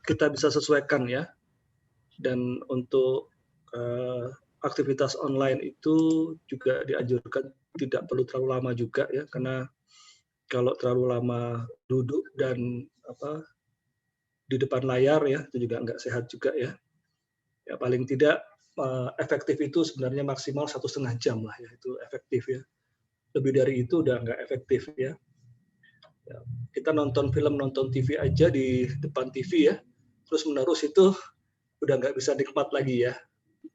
kita bisa sesuaikan ya. Dan untuk aktivitas online itu juga dianjurkan tidak perlu terlalu lama juga ya, karena kalau terlalu lama duduk dan di depan layar ya, itu juga nggak sehat juga ya. Ya paling tidak efektif itu sebenarnya maksimal 1,5 jam lah ya, itu efektif ya. Lebih dari itu udah nggak efektif ya. Ya, kita nonton film, nonton TV aja di depan TV ya, terus menerus itu udah nggak bisa nikmat lagi ya.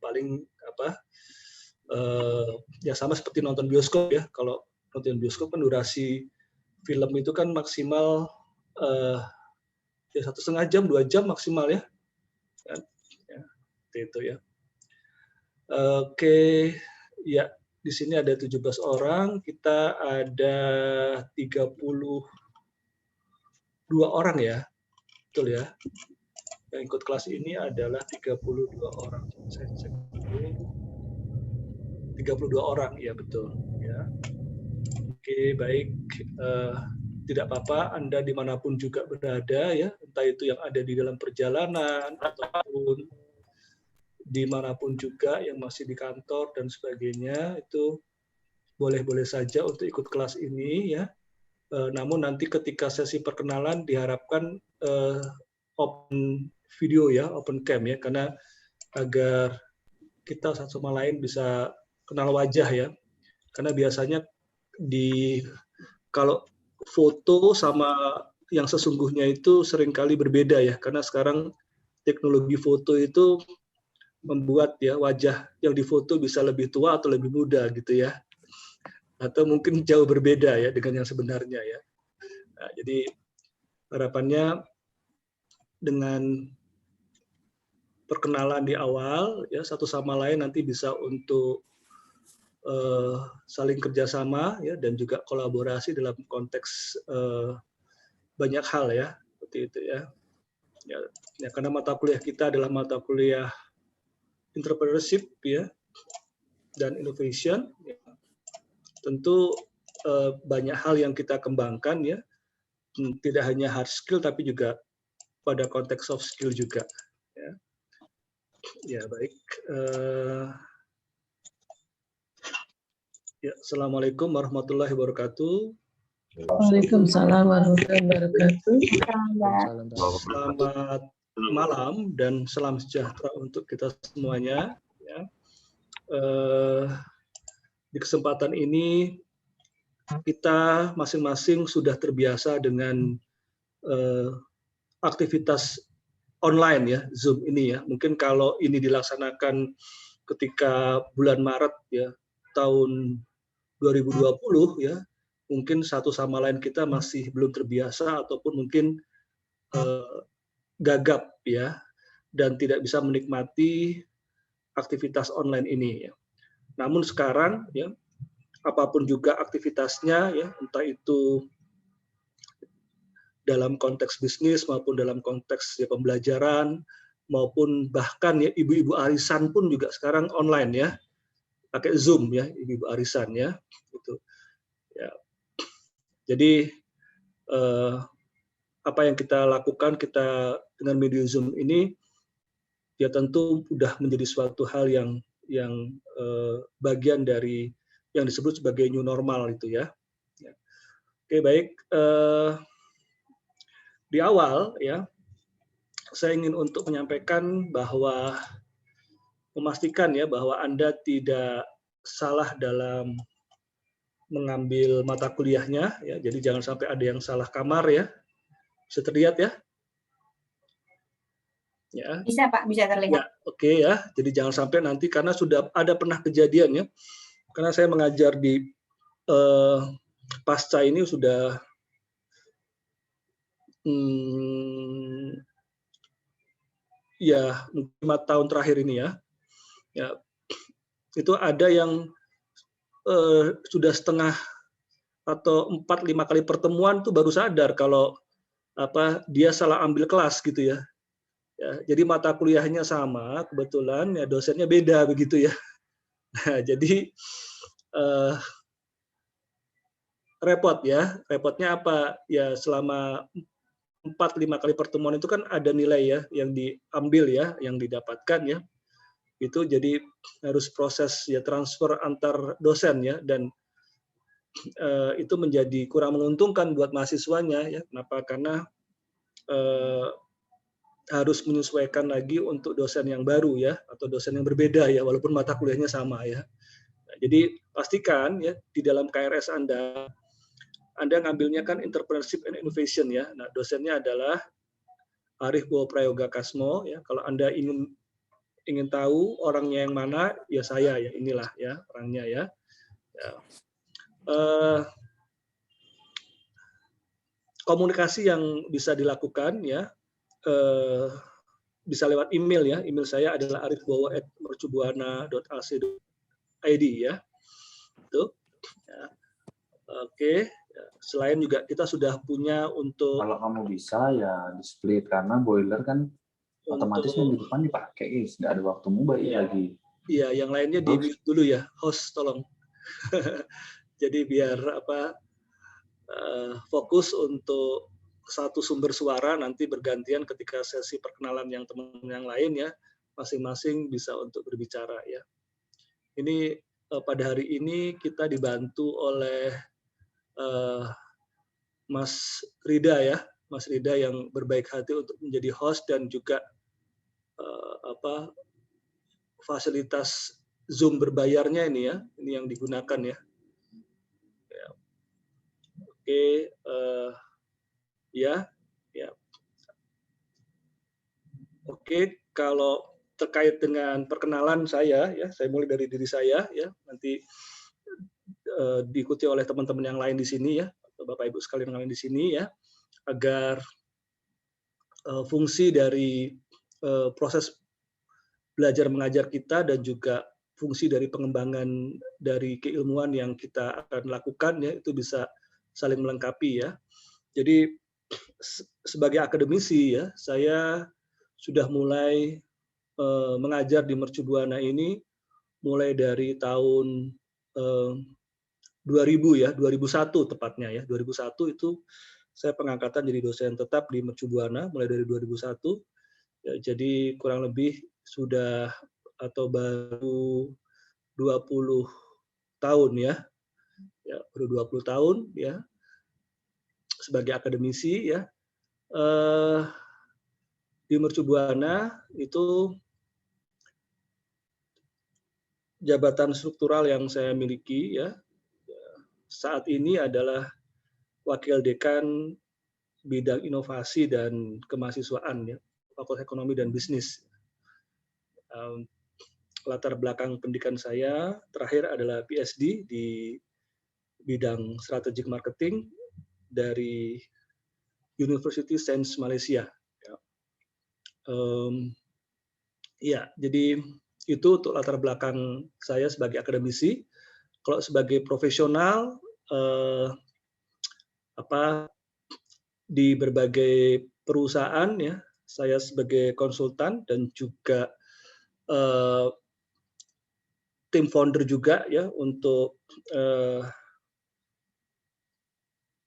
Paling ya sama seperti nonton bioskop ya. Kalau nonton bioskop kan durasi film itu kan maksimal ya 1,5 jam, 2 jam maksimal ya. Ya, itu ya. Oke, ya di sini ada 17 orang, kita ada 32 orang ya, betul ya. Yang ikut kelas ini adalah 32 orang. Saya cek dulu. 32 orang, ya betul. Ya. Oke, baik. Tidak apa-apa, Anda dimanapun juga berada ya, entah itu yang ada di dalam perjalanan ataupun dimanapun juga yang masih di kantor dan sebagainya, itu boleh-boleh saja untuk ikut kelas ini ya. Namun nanti ketika sesi perkenalan diharapkan open video ya, open cam ya, karena agar kita satu sama lain bisa kenal wajah ya. Karena biasanya kalau foto sama yang sesungguhnya itu seringkali berbeda ya, karena sekarang teknologi foto itu membuat ya wajah yang difoto bisa lebih tua atau lebih muda gitu ya, atau mungkin jauh berbeda ya dengan yang sebenarnya ya. Nah, jadi harapannya dengan perkenalan di awal ya satu sama lain nanti bisa untuk saling kerjasama ya dan juga kolaborasi dalam konteks banyak hal ya seperti itu ya. Ya karena mata kuliah kita adalah mata kuliah entrepreneurship ya dan innovation ya. Tentu banyak hal yang kita kembangkan ya, tidak hanya hard skill tapi juga pada konteks soft skill juga ya. Ya baik. Ya, Assalamualaikum warahmatullahi wabarakatuh. Waalaikumsalam warahmatullahi wabarakatuh. Selamat malam dan salam sejahtera untuk kita semuanya. Ya. Di kesempatan ini kita masing-masing sudah terbiasa dengan aktivitas online ya, Zoom ini ya. Mungkin kalau ini dilaksanakan ketika bulan Maret ya tahun 2020 ya, mungkin satu sama lain kita masih belum terbiasa ataupun mungkin gagap ya dan tidak bisa menikmati aktivitas online ini ya. Namun sekarang ya apapun juga aktivitasnya ya, entah itu dalam konteks bisnis maupun dalam konteks ya pembelajaran maupun bahkan ya ibu-ibu arisan pun juga sekarang online ya, pakai Zoom ya ibu-ibu arisan ya gitu ya. Jadi apa yang kita lakukan kita dengan media Zoom ini ya tentu sudah menjadi suatu hal yang bagian dari yang disebut sebagai new normal itu ya. Oke baik, di awal ya saya ingin untuk menyampaikan bahwa memastikan ya bahwa Anda tidak salah dalam mengambil mata kuliahnya ya, jadi jangan sampai ada yang salah kamar ya. Bisa terlihat ya? Ya. Bisa Pak, bisa terlihat. Ya, oke ya. Jadi jangan sampai nanti karena sudah ada pernah kejadian ya. Karena saya mengajar di pasca ini sudah 5 tahun terakhir ini ya. Ya, itu ada yang sudah setengah atau 4-5 kali pertemuan tuh baru sadar kalau dia salah ambil kelas gitu ya. Ya, jadi mata kuliahnya sama, kebetulan ya dosennya beda begitu ya. Nah, jadi repot ya. Repotnya apa? Ya selama 4-5 kali pertemuan itu kan ada nilai ya yang diambil ya, yang didapatkan ya. Itu jadi harus proses ya transfer antar dosen ya, dan itu menjadi kurang menguntungkan buat mahasiswanya ya. Kenapa? Karena harus menyesuaikan lagi untuk dosen yang baru ya, atau dosen yang berbeda ya, walaupun mata kuliahnya sama ya. Nah, jadi pastikan ya di dalam KRS Anda ngambilnya kan entrepreneurship and innovation ya. Nah, dosennya adalah Arif Bowo Prayoga Kasmo ya. Kalau Anda ingin tahu orangnya yang mana, ya saya ya, inilah ya orangnya ya. Ya. Komunikasi yang bisa dilakukan ya, bisa lewat email ya. Email saya adalah arifbowo@mercubuana.ac.id ya. Itu. Ya. Oke. Ya. Selain juga kita sudah punya untuk, kalau kamu bisa ya di split, karena boiler kan otomatis minggu depan dipakai, tidak ada waktu mubah lagi. Iya, yang lainnya di mute dulu ya, host tolong. Jadi biar fokus untuk satu sumber suara, nanti bergantian ketika sesi perkenalan yang teman yang lain ya, masing-masing bisa untuk berbicara ya. Ini pada hari ini kita dibantu oleh Mas Rida ya, Mas Rida yang berbaik hati untuk menjadi host dan juga fasilitas Zoom berbayarnya ini ya, ini yang digunakan ya. Oke, ya. Oke, kalau terkait dengan perkenalan saya ya, saya mulai dari diri saya ya, nanti diikuti oleh teman-teman yang lain di sini ya, Bapak Ibu sekalian yang lain di sini ya, agar fungsi dari proses belajar mengajar kita dan juga fungsi dari pengembangan dari keilmuan yang kita akan lakukan ya, itu bisa saling melengkapi ya. Jadi sebagai akademisi ya, saya sudah mulai mengajar di Mercubuana ini mulai dari tahun 2000 ya, 2001 tepatnya ya. 2001 itu saya pengangkatan jadi dosen tetap di Mercubuana mulai dari 2001. Ya, jadi kurang lebih sudah atau baru 20 tahun ya. Ya, baru 20 tahun ya sebagai akademisi ya. Di Mercubuana itu jabatan struktural yang saya miliki ya saat ini adalah Wakil Dekan Bidang Inovasi dan Kemahasiswaan ya, Fakultas Ekonomi dan Bisnis. Latar belakang pendidikan saya terakhir adalah PhD di bidang strategic marketing dari University Sains Malaysia. Ya, jadi itu untuk latar belakang saya sebagai akademisi. Kalau sebagai profesional di berbagai perusahaan ya, saya sebagai konsultan dan juga tim founder juga ya untuk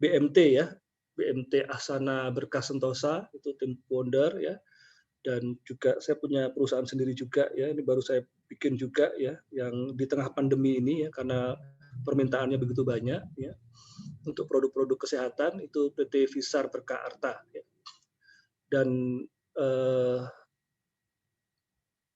BMT ya, BMT Asana Berkah Sentosa itu tim founder ya, dan juga saya punya perusahaan sendiri juga ya, ini baru saya bikin juga ya, yang di tengah pandemi ini ya, karena permintaannya begitu banyak ya, untuk produk-produk kesehatan itu PT Visar Berkah Arta ya. Dan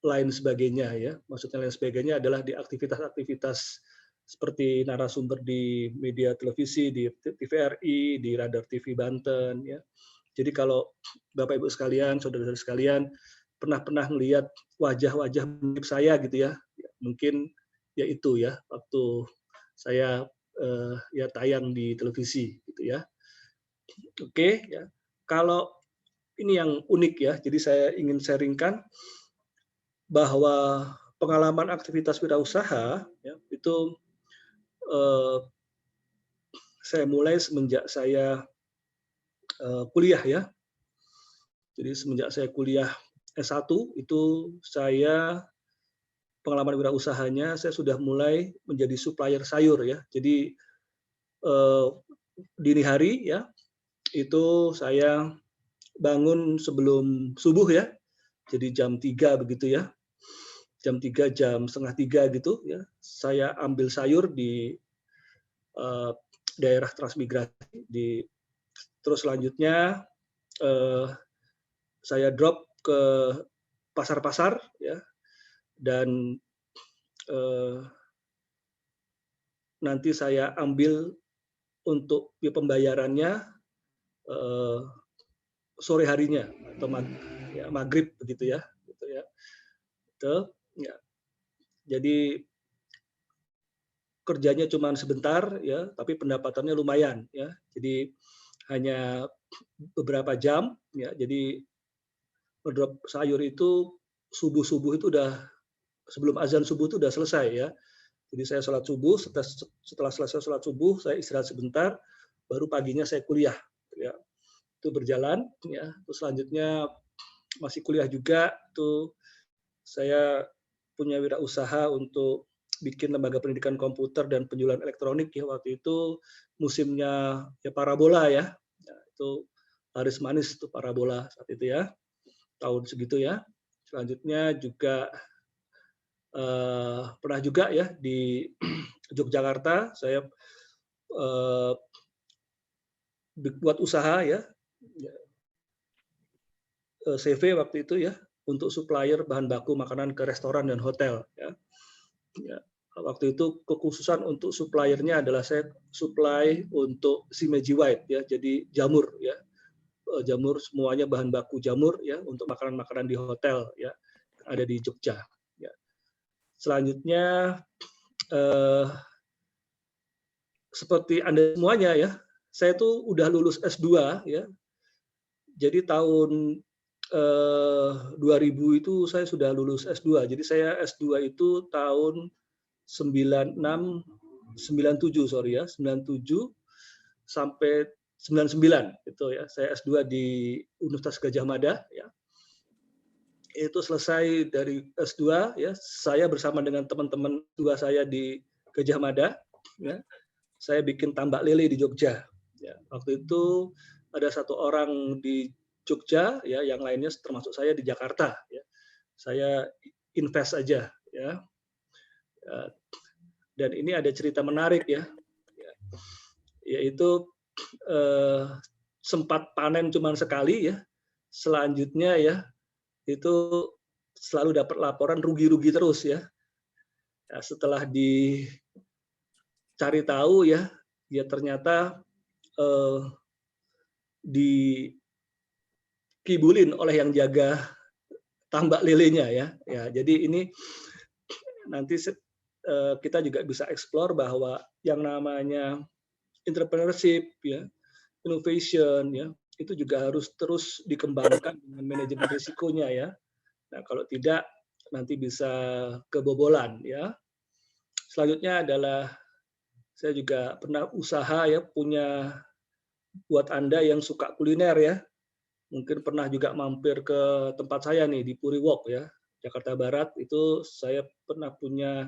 lain sebagainya ya, maksudnya lain sebagainya adalah di aktivitas-aktivitas seperti narasumber di media televisi, di TVRI, di Radar TV Banten ya. Jadi kalau Bapak Ibu sekalian, saudara-saudara sekalian pernah melihat wajah-wajah mirip saya gitu ya, mungkin ya itu ya waktu saya ya tayang di televisi gitu ya. Oke ya. Kalau ini yang unik ya, jadi saya ingin sharingkan bahwa pengalaman aktivitas wirausaha ya, itu saya mulai semenjak saya kuliah ya. Jadi semenjak saya kuliah S1 itu saya pengalaman wirausahanya saya sudah mulai menjadi supplier sayur ya. Jadi dini hari ya itu saya bangun sebelum subuh ya, jadi jam 3 begitu ya, jam 3, jam setengah 3 gitu ya, saya ambil sayur di daerah transmigrasi, terus selanjutnya saya drop ke pasar-pasar ya, dan nanti saya ambil untuk pembayarannya sore harinya atau maghrib begitu ya, gitu ya. Itu ya. Jadi kerjanya cuma sebentar ya, tapi pendapatannya lumayan ya. Jadi hanya beberapa jam ya. Jadi ngedrop sayur itu subuh itu udah, sebelum azan subuh itu udah selesai ya. Jadi saya sholat subuh, setelah selesai sholat subuh saya istirahat sebentar, baru paginya saya kuliah ya. Itu berjalan ya. Terus selanjutnya masih kuliah juga tuh, saya punya wirausaha untuk bikin lembaga pendidikan komputer dan penjualan elektronik ya. Waktu itu musimnya ya parabola ya, itu laris manis tuh parabola saat itu ya, tahun segitu ya. Selanjutnya juga pernah juga ya di Yogyakarta saya buat usaha ya, CV waktu itu ya, untuk supplier bahan baku makanan ke restoran dan hotel ya. Ya, waktu itu kekhususan untuk suppliernya adalah saya supply untuk Shimeji White ya, jadi jamur ya, jamur semuanya bahan baku jamur ya, untuk makanan-makanan di hotel ya, ada di Jogja ya. Selanjutnya seperti Anda semuanya ya, saya tuh udah lulus S2 ya, jadi tahun 2000 itu saya sudah lulus S2. Jadi saya S2 itu tahun 97 sorry ya, 97 sampai 99 itu ya. Saya S2 di Universitas Gadjah Mada ya. Itu selesai dari S2 ya, saya bersama dengan teman-teman dua saya di Gadjah Mada ya. Saya bikin tambak lele di Jogja ya. Waktu itu ada satu orang di Jogja ya, yang lainnya termasuk saya di Jakarta ya. Saya invest aja ya. Dan ini ada cerita menarik ya, yaitu sempat panen cuma sekali ya, selanjutnya ya itu selalu dapat laporan rugi-rugi terus ya. Setelah dicari tahu ya, dia ternyata dikibulin oleh yang jaga tambak lelenya ya. Jadi ini nanti kita juga bisa explore bahwa yang namanya entrepreneurship ya, innovation ya, itu juga harus terus dikembangkan dengan manajemen risikonya ya. Nah, kalau tidak nanti bisa kebobolan ya. Selanjutnya adalah saya juga pernah usaha ya, punya buat Anda yang suka kuliner ya. Mungkin pernah juga mampir ke tempat saya nih di Puri Walk ya, Jakarta Barat. Itu saya pernah punya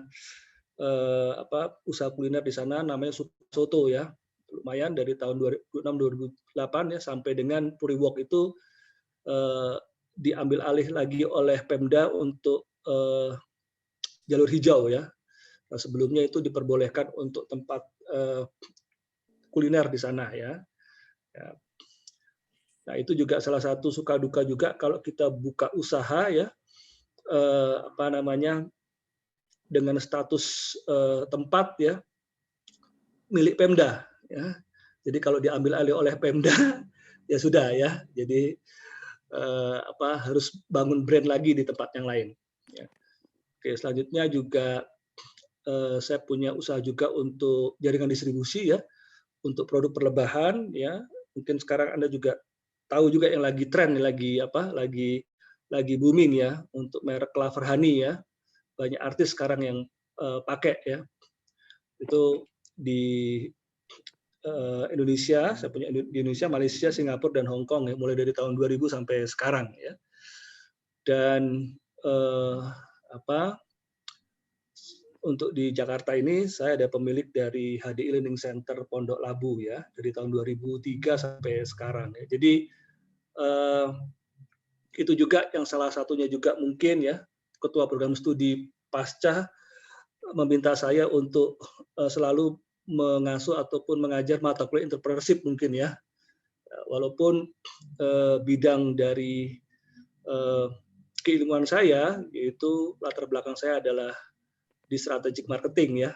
usaha kuliner di sana namanya Soto ya. Lumayan dari tahun 2006-2008 ya, sampai dengan Puri Walk itu diambil alih lagi oleh Pemda untuk jalur hijau ya. Nah, sebelumnya itu diperbolehkan untuk tempat kuliner di sana ya. Nah, itu juga salah satu suka duka juga kalau kita buka usaha ya, dengan status tempat ya milik Pemda ya. Jadi kalau diambil alih oleh Pemda ya sudah ya. Jadi harus bangun brand lagi di tempat yang lain ya. Oke, selanjutnya juga saya punya usaha juga untuk jaringan distribusi ya, untuk produk perlebahan ya. Mungkin sekarang Anda juga tahu juga yang lagi tren, lagi booming ya, untuk merek Clover Honey ya. Banyak artis sekarang yang pakai ya. Itu di Indonesia, saya punya di Indonesia, Malaysia, Singapura dan Hong Kong ya, mulai dari tahun 2000 sampai sekarang ya. Dan untuk di Jakarta ini saya ada pemilik dari HDI Learning Center Pondok Labu ya, dari tahun 2003 sampai sekarang ya. Jadi Itu juga yang salah satunya juga mungkin ya, Ketua Program Studi Pasca meminta saya untuk selalu mengasuh ataupun mengajar mata kuliah entrepreneurship mungkin ya. Walaupun bidang dari keilmuan saya, yaitu latar belakang saya adalah di strategic marketing ya.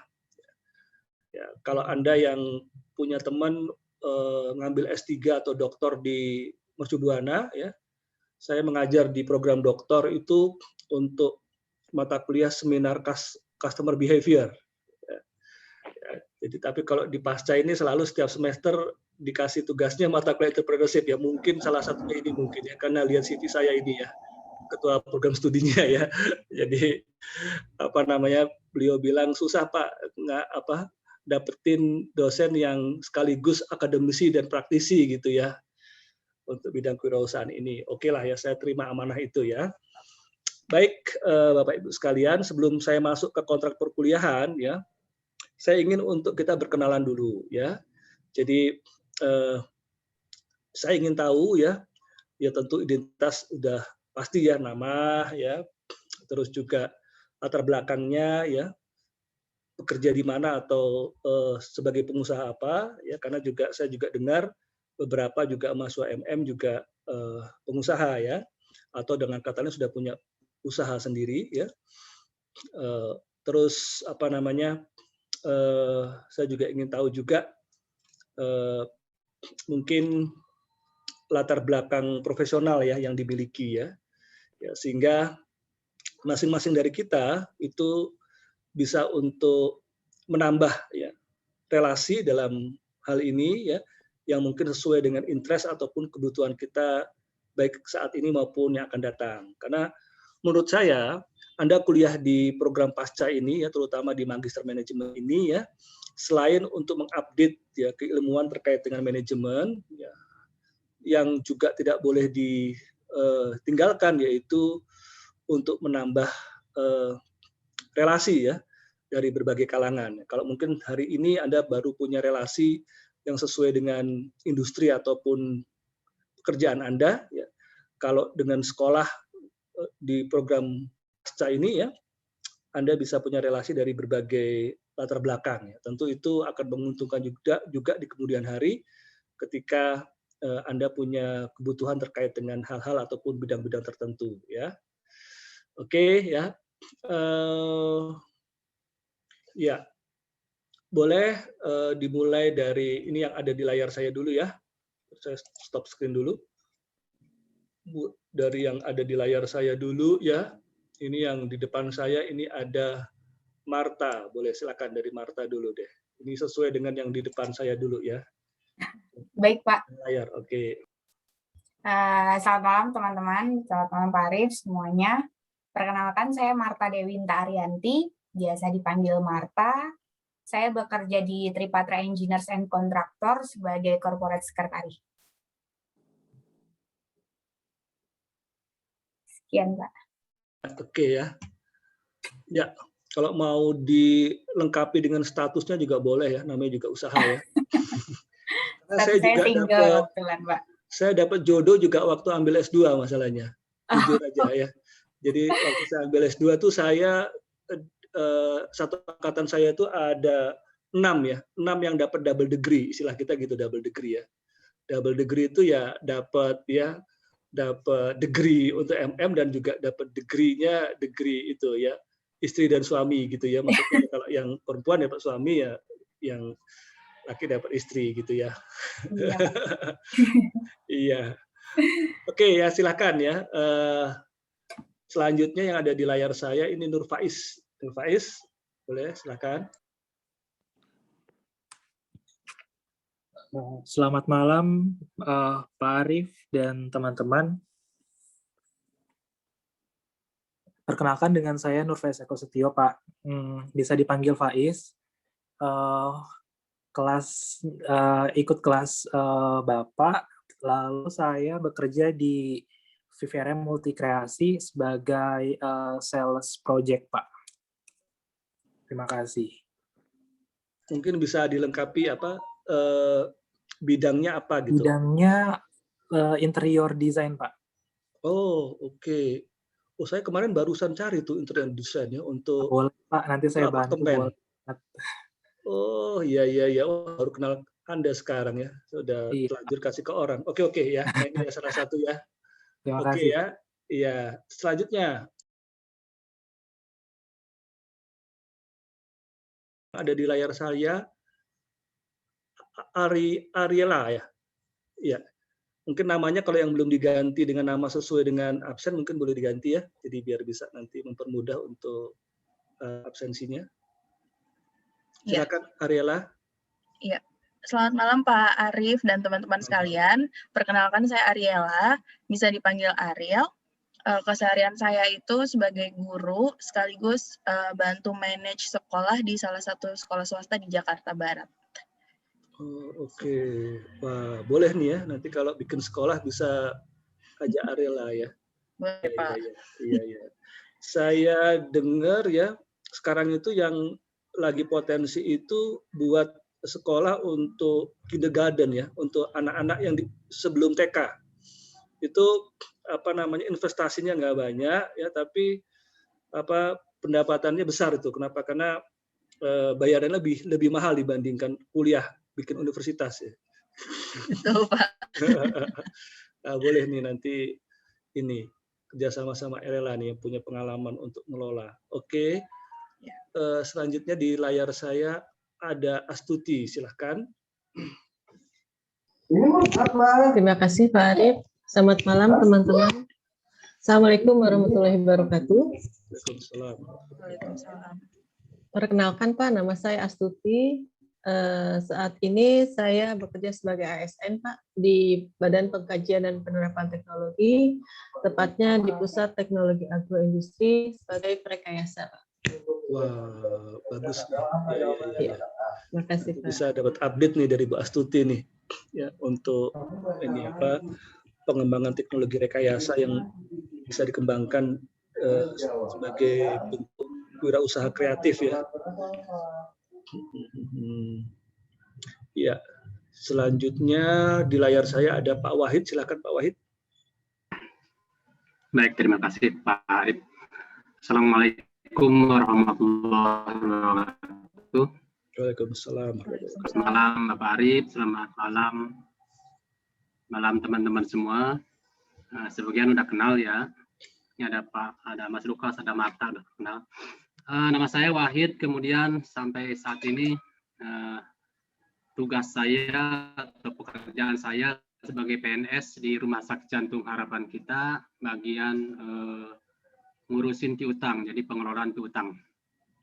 Kalau Anda yang punya teman ngambil S3 atau doktor di Mercu Buana ya, saya mengajar di program doktor itu untuk mata kuliah seminar customer behavior. Jadi tapi kalau di pasca ini selalu setiap semester dikasih tugasnya mata kuliah entrepreneurship ya, mungkin salah satunya ini mungkin ya, karena lihat CV saya ini ya, ketua program studinya ya. Jadi beliau bilang susah Pak dapetin dosen yang sekaligus akademisi dan praktisi gitu ya untuk bidang kewirausahaan ini. Oke lah ya, saya terima amanah itu ya. Baik Bapak Ibu sekalian, sebelum saya masuk ke kontrak perkuliahan ya, saya ingin untuk kita berkenalan dulu ya. Jadi saya ingin tahu ya tentu identitas udah pasti ya, nama ya, terus juga latar belakangnya ya, bekerja di mana atau sebagai pengusaha apa ya, karena juga saya juga dengar beberapa juga mahasiswa MM juga pengusaha ya, atau dengan katanya sudah punya usaha sendiri ya. Terus saya juga ingin tahu juga mungkin latar belakang profesional ya yang dimiliki ya, sehingga masing-masing dari kita itu bisa untuk menambah ya relasi dalam hal ini ya, yang mungkin sesuai dengan interest ataupun kebutuhan kita baik saat ini maupun yang akan datang. Karena menurut saya Anda kuliah di program pasca ini ya, terutama di Magister Manajemen ini ya, selain untuk mengupdate ya keilmuan terkait dengan manajemen ya, yang juga tidak boleh ditinggalkan yaitu untuk menambah relasi ya dari berbagai kalangan. Kalau mungkin hari ini Anda baru punya relasi yang sesuai dengan industri ataupun pekerjaan Anda ya. Kalau dengan sekolah di program pasca ini ya, Anda bisa punya relasi dari berbagai latar belakang ya. Tentu itu akan menguntungkan juga di kemudian hari ketika Anda punya kebutuhan terkait dengan hal-hal ataupun bidang-bidang tertentu ya. Oke ya. Ya. Boleh dimulai dari ini yang ada di layar saya dulu ya. Saya stop screen dulu. Dari yang ada di layar saya dulu ya. Ini yang di depan saya ini ada Marta. Boleh silakan dari Marta dulu deh. Ini sesuai dengan yang di depan saya dulu ya. Baik, Pak. Layar, oke. Selamat malam, teman-teman. Selamat malam, Pak Arif, semuanya. Perkenalkan, saya Marta Dewinta Arianti, biasa dipanggil Marta. Saya bekerja di Tripatra Engineers and Contractor sebagai Corporate Secretary. Sekian, Pak. Oke ya. Ya, kalau mau dilengkapi dengan statusnya juga boleh ya, namanya juga usaha ya. Saya single kebetulan, Pak. Saya dapat jodoh juga waktu ambil S2 masalahnya. Jujur aja ya. Jadi waktu saya ambil S2 tuh saya satu angkatan saya itu ada 6 ya. 6 yang dapat double degree, istilah kita gitu, double degree ya. Double degree itu ya dapat degree untuk MM dan juga dapat degree-nya degree itu ya, istri dan suami gitu ya. Maksudnya kalau yang perempuan dapat suami ya, yang laki dapat istri gitu ya. Iya. Iya. Oke ya, silakan ya. Selanjutnya yang ada di layar saya ini Nur Faiz. Nur Faiz, boleh silakan. Selamat malam Pak Arif dan teman-teman. Perkenalkan dengan saya Nur Faiz Eko Setio, Pak. Bisa dipanggil Faiz. Ikut kelas Bapak, lalu saya bekerja di VVRM Multikreasi sebagai sales project, Pak. Terima kasih. Mungkin bisa dilengkapi bidangnya apa gitu? Bidangnya interior design, Pak. Oh, oke. Oh, saya kemarin barusan cari tuh interior design ya untuk Boleh, Pak. Nanti saya bantu. apartemen. Boleh. Oh, iya, iya, iya. Oh, baru kenal Anda sekarang ya. Sudah Iya, telanjur kasih ke orang. Oke, oke ya. Nah, ini ya salah satu ya. terima Oke kasih. ya. Iya. Selanjutnya ada di layar saya Ariela ya. Iya. Mungkin namanya kalau yang belum diganti dengan nama sesuai dengan absen mungkin boleh diganti ya. Jadi biar bisa nanti mempermudah untuk absensinya. Iya. Silakan Ariela. Iya. Selamat malam Pak Arif dan teman-teman sekalian. Perkenalkan saya Ariela, bisa dipanggil Ariel. Keseharian saya itu sebagai guru sekaligus bantu manage sekolah di salah satu sekolah swasta di Jakarta Barat. Oh, oke. Wah, boleh nih ya. Nanti kalau bikin sekolah bisa ajak Ariela ya. Boleh Pak. Iya, iya. Saya dengar ya, sekarang itu yang lagi potensi itu buat sekolah untuk kindergarten ya, untuk anak-anak yang sebelum TK. Itu apa namanya investasinya nggak banyak ya, tapi apa pendapatannya besar itu. Kenapa? Karena bayarannya lebih mahal dibandingkan kuliah bikin universitas ya. Betul Pak. Nah, boleh nih nanti ini kerjasama sama Erela nih yang punya pengalaman untuk mengelola. Oke. Selanjutnya di layar saya ada Astuti, silahkan. Terima kasih Pak Arif. Selamat malam teman-teman. Assalamualaikum warahmatullahi wabarakatuh. Waalaikumsalam. Waalaikumsalam. Perkenalkan Pak, nama saya Astuti. Saat ini saya bekerja sebagai ASN Pak di Badan Pengkajian dan Penerapan Teknologi, tepatnya di Pusat Teknologi Agroindustri sebagai perekayasa Pak. Wah, bagus. Ya. Terima kasih Pak. Bisa dapat update nih dari Bu Astuti nih, ya untuk ini apa pengembangan teknologi rekayasa yang bisa dikembangkan sebagai bentuk wirausaha kreatif ya. Ya, selanjutnya di layar saya ada Pak Wahid, silakan Pak Wahid. Baik, terima kasih Pak Arif. Assalamualaikum warahmatullahi wabarakatuh. Waalaikumsalam. Selamat malam Bapak Arif, selamat malam teman-teman semua. Sebagian udah kenal ya. Ini ada Mas Lukas, ada Marta udah kenal. Nama saya Wahid, kemudian sampai saat ini tugas saya atau pekerjaan saya sebagai PNS di Rumah Sakit Jantung Harapan Kita bagian ngurusin piutang, jadi pengelolaan piutang.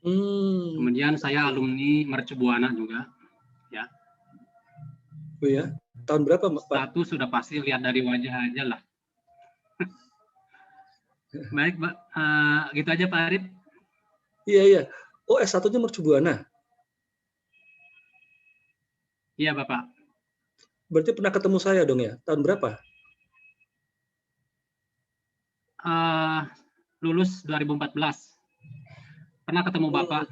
Kemudian saya alumni Mercu Buana juga, ya. Oh ya, tahun berapa Pak? Status sudah pasti lihat dari wajah aja lah. Baik, Pak. Gitu aja Pak Arif. Iya. Oh, S1-nya Mercu Buana. Iya, Bapak. Berarti pernah ketemu saya dong ya? Tahun berapa? Lulus 2014. Pernah ketemu Bapak.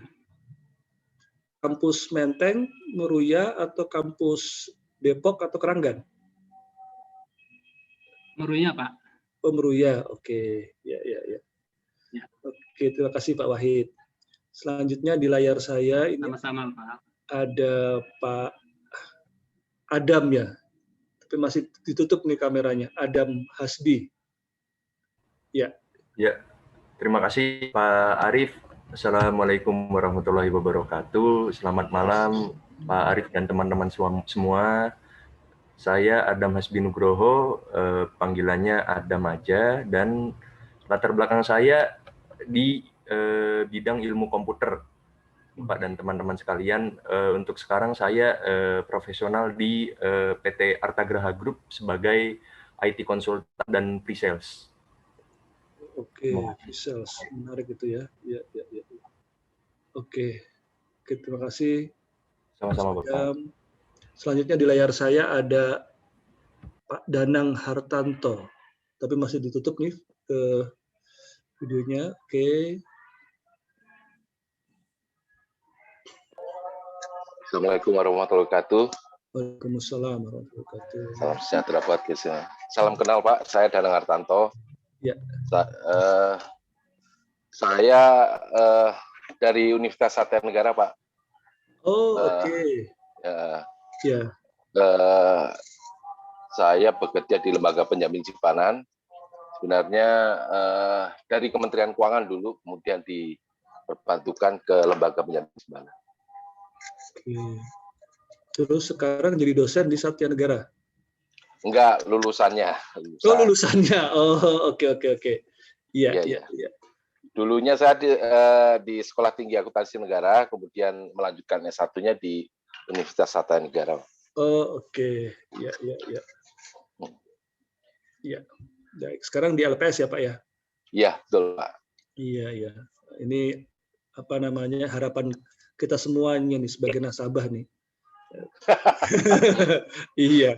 Kampus Menteng, Meruya, atau kampus Depok atau Keranggan? Meruya, Pak. Oh, Meruya. Oke. Ya. Oke, terima kasih Pak Wahid. Selanjutnya di layar saya ini sama-sama Pak. Ada Pak Adam ya, tapi masih ditutup nih kameranya. Adam Hasbi. Ya. Terima kasih Pak Arif. Assalamualaikum warahmatullahi wabarakatuh. Selamat malam Pak Arif dan teman-teman semua. Saya Adam Hasbi Nugroho, panggilannya Adam aja, dan latar belakang saya di bidang ilmu komputer, Pak dan teman-teman sekalian. Untuk sekarang saya profesional di PT Artagraha Group sebagai IT konsultan dan pre-sales. Oke, pre-sales. Menarik itu ya. Ya. Oke, terima kasih. Sama-sama Bapak. Selanjutnya di layar saya ada Pak Danang Hartanto, tapi masih ditutup nih videonya. Oke. Assalamualaikum warahmatullahi wabarakatuh. Waalaikumsalam warahmatullahi wabarakatuh. Salam sejahtera buat kita. Salam kenal Pak, saya Danang Hartanto. Ya. Saya dari Universitas Satya Negara Pak. Oh, oke. Ya. Saya bekerja di Lembaga Penjamin Simpanan. Sebenarnya dari Kementerian Keuangan dulu, kemudian diperbantukan ke Lembaga Penjamin Simpanan. Oke. Terus sekarang jadi dosen di Satya Negara? Enggak, lulusannya. Oh, lulusannya. Oh, oke. Iya. Dulunya saya di Sekolah Tinggi Akuntansi Negara, kemudian melanjutkan S1-nya di Universitas Satya Negara. Oh, oke. Iya. Iya. Baik, sekarang di LPS ya, Pak ya? Iya, betul, Pak. Iya. Ini apa namanya, harapan kita semuanya nih sebagai nasabah nih. Iya.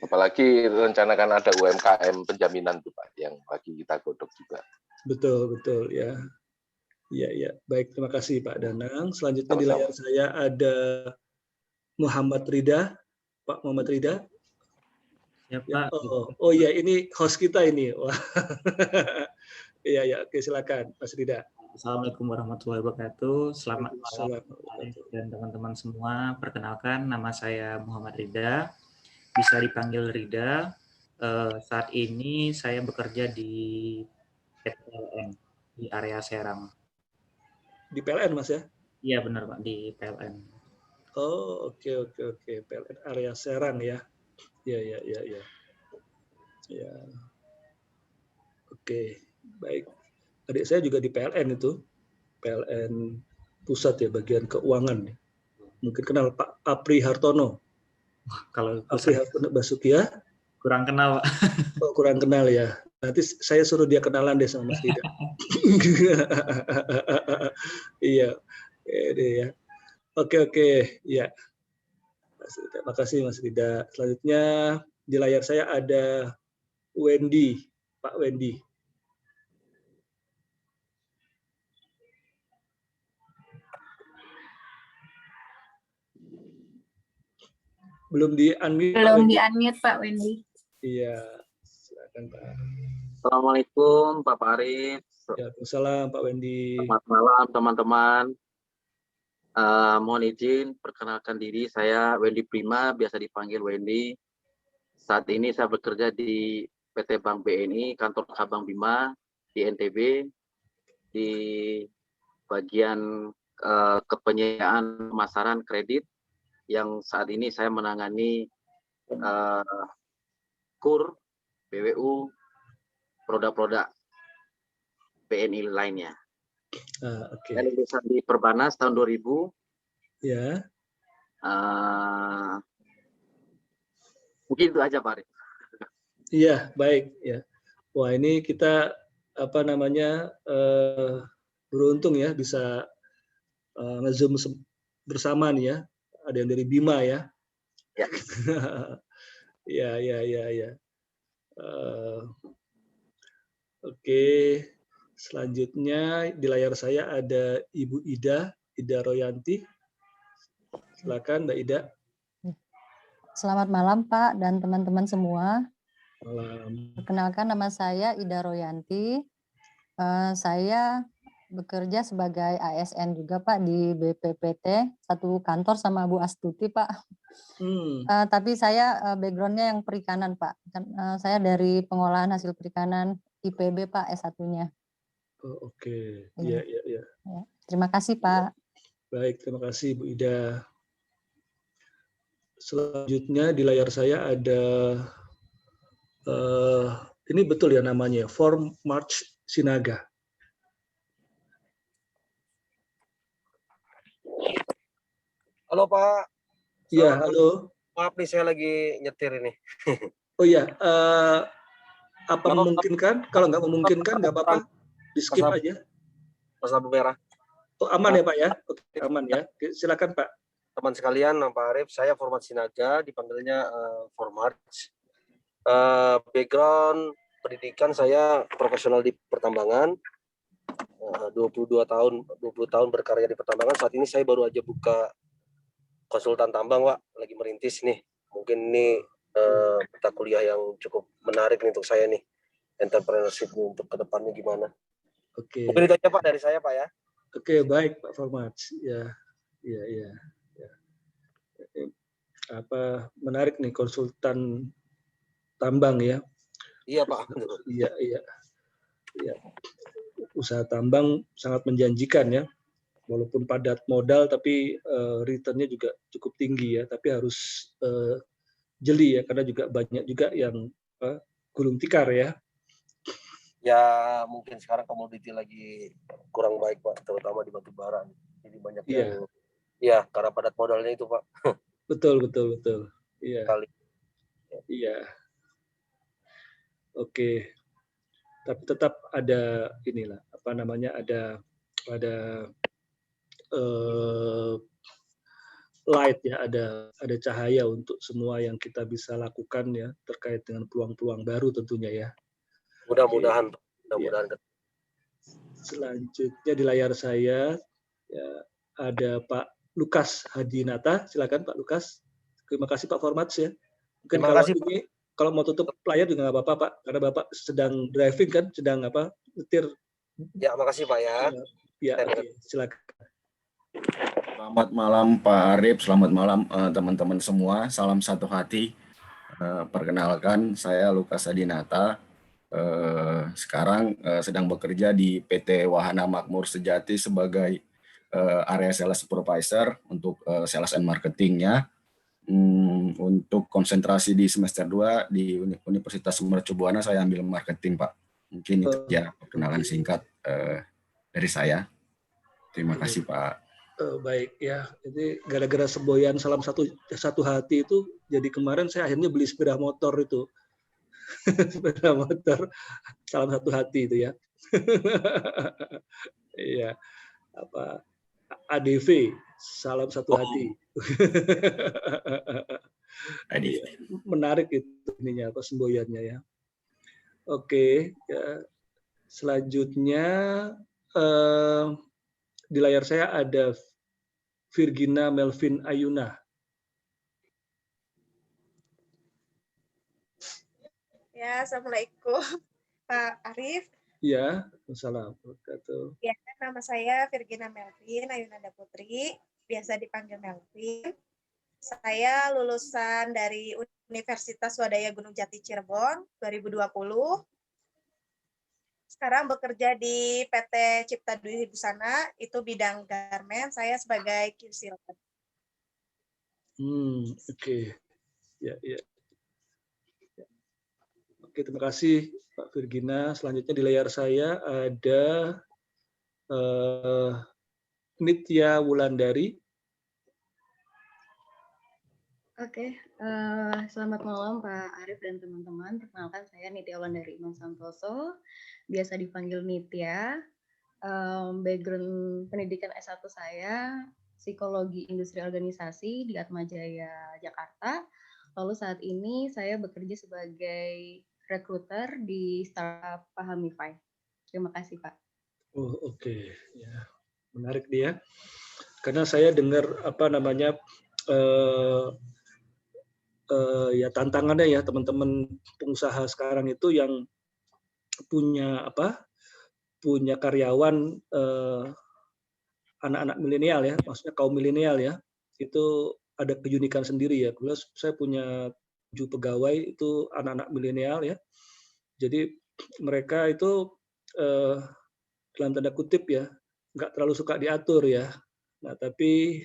Apalagi rencanakan ada UMKM penjaminan tuh Pak, yang lagi kita godok juga. Betul ya. Iya. Baik, terima kasih Pak Danang. Selanjutnya di layar saya ada Muhammad Rida. Pak Muhammad Rida. Ya Pak. Oh iya, ini host kita ini. Wah. Iya. Oke, silakan Mas Rida. Assalamualaikum warahmatullahi wabarakatuh. Selamat malam dan teman-teman semua. Perkenalkan, nama saya Muhammad Rida. Bisa dipanggil Rida. Saat ini saya bekerja di PLN di area Serang. Di PLN Mas ya? Iya benar Pak, di PLN. Oh oke. PLN area Serang ya. Iya. Ya. Oke, baik. Adik saya juga di PLN itu, PLN pusat ya, bagian keuangan. Mungkin kenal Pak Apri Hartono. Kalau Apri Hartono Basuki kurang kenal Pak. Oh, kurang kenal ya. Nanti saya suruh dia kenalan deh sama Mas Rida. Iya, ya. Oke, ya. Terima kasih Mas Rida. Selanjutnya di layar saya ada Wendy, Pak Wendy. Belum di-unmute Pak Wendy. Iya, silakan Pak. Assalamualaikum Pak Arif. Waalaikumsalam Pak Wendy. Selamat malam teman-teman. Mohon izin perkenalkan diri, saya Wendy Prima, biasa dipanggil Wendy. Saat ini saya bekerja di PT Bank BNI, kantor cabang Bima di NTB, di bagian kepenyediaan pemasaran kredit, yang saat ini saya menangani KUR, BWU, produk-produk BNI lainnya. Saya lulusan di Perbanas tahun 2000. Ya. Mungkin itu aja Pak Arif. Iya, baik ya. Wah, ini kita beruntung ya bisa nge-zoom bersama nih ya. Ada yang dari Bima ya. Ya. Ya. Oke, selanjutnya di layar saya ada Ibu Ida Royanti. Silakan Mbak Ida. Selamat malam Pak dan teman-teman semua. Malam. Perkenalkan, nama saya Ida Royanti. Saya bekerja sebagai ASN juga Pak di BPPT, satu kantor sama Bu Astuti Pak. Tapi saya background-nya yang perikanan Pak. Saya dari pengolahan hasil perikanan IPB Pak S1-nya. Oh, oke. Iya. Terima kasih Pak. Baik, terima kasih Bu Ida. Selanjutnya di layar saya ada ini betul ya namanya, Form March Sinaga. Halo Pak. Iya, halo. Maaf nih, saya lagi nyetir ini. Oh iya, apa memungkinkan? Kalau nggak memungkinkan nggak apa-apa, di skip aja. Pas lampu merah. Oh, aman ya Pak ya? Oke, aman ya. Silakan Pak. Teman sekalian, Pak Arif, saya Format Sinaga, dipanggilnya Format. Background pendidikan saya profesional di pertambangan. 20 tahun berkarya di pertambangan. Saat ini saya baru aja buka konsultan tambang, Pak. Lagi merintis nih. Mungkin ini mata kuliah yang cukup menarik nih untuk saya nih. Entrepreneurship untuk kedepannya gimana. Oke. Mungkin itu aja Pak dari saya, Pak ya. Oke, baik Pak Format. Ya. Menarik nih konsultan tambang ya. Iya Pak. Iya. Usaha tambang sangat menjanjikan ya. Walaupun padat modal tapi returnnya juga cukup tinggi ya. Tapi harus jeli ya, karena juga banyak juga yang gulung tikar ya. Ya mungkin sekarang komoditi lagi kurang baik Pak, terutama di batu bara. Jadi banyak yang karena padat modalnya itu Pak. Betul. Iya. Kali. Iya. Oke. Tapi tetap ada inilah ada light ya, ada cahaya untuk semua yang kita bisa lakukan ya terkait dengan peluang-peluang baru tentunya ya. Mudah-mudahan. Selanjutnya di layar saya ya ada Pak Lukas Hadinata. Silakan Pak Lukas. Terima kasih Pak Format ya. Mungkin kalau mau tutup layar juga nggak apa-apa Pak, karena Bapak sedang driving kan, sedang nyetir. Ya, makasih Pak ya. Ya, silakan. Selamat malam Pak Arif, selamat malam teman-teman semua. Salam satu hati. Perkenalkan, saya Lukas Hadinata. Sekarang sedang bekerja di PT Wahana Makmur Sejati sebagai area sales supervisor untuk sales and marketingnya. Untuk konsentrasi di semester 2 di Universitas Mercu Buana saya ambil marketing Pak. Mungkin itu ya perkenalan singkat dari saya. Terima kasih Pak. Baik ya, ini gara-gara semboyan salam satu hati itu, jadi kemarin saya akhirnya beli sepeda motor itu. Sepeda motor salam satu hati itu ya. Iya. ADV salam satu hati. Menarik itu ininya semboyannya ya. Oke, ya. Selanjutnya di layar saya ada Virgina Melvin Ayuna. Ya, Assalamualaikum Pak Arif. Ya, Assalamualaikum. Ya, nama saya Virgina Melvin Ayunanda Putri, biasa dipanggil Melvin. Saya lulusan dari Universitas Swadaya Gunung Jati Cirebon 2020. Sekarang bekerja di PT Cipta Dwi Busana, itu bidang garment, saya sebagai QC. Oke. Ya. Oke, terima kasih Pak Virgina. Selanjutnya di layar saya ada Nitya Wulandari. Oke, selamat malam Pak Arif dan teman-teman. Perkenalkan saya Nitya Wulandari Iman Santoso, biasa dipanggil Nitya. Background pendidikan S1 saya Psikologi Industri Organisasi di Atmajaya Jakarta. Lalu saat ini saya bekerja sebagai recruiter di startup Pahamify. Terima kasih Pak. Oke. Ya. Menarik dia. Karena saya dengar ya tantangannya ya teman-teman pengusaha sekarang itu yang punya karyawan anak-anak milenial ya, maksudnya kaum milenial ya, itu ada keunikan sendiri ya. Kemudian saya punya 7 pegawai itu anak-anak milenial ya. Jadi mereka itu dalam tanda kutip ya nggak terlalu suka diatur ya. Nah tapi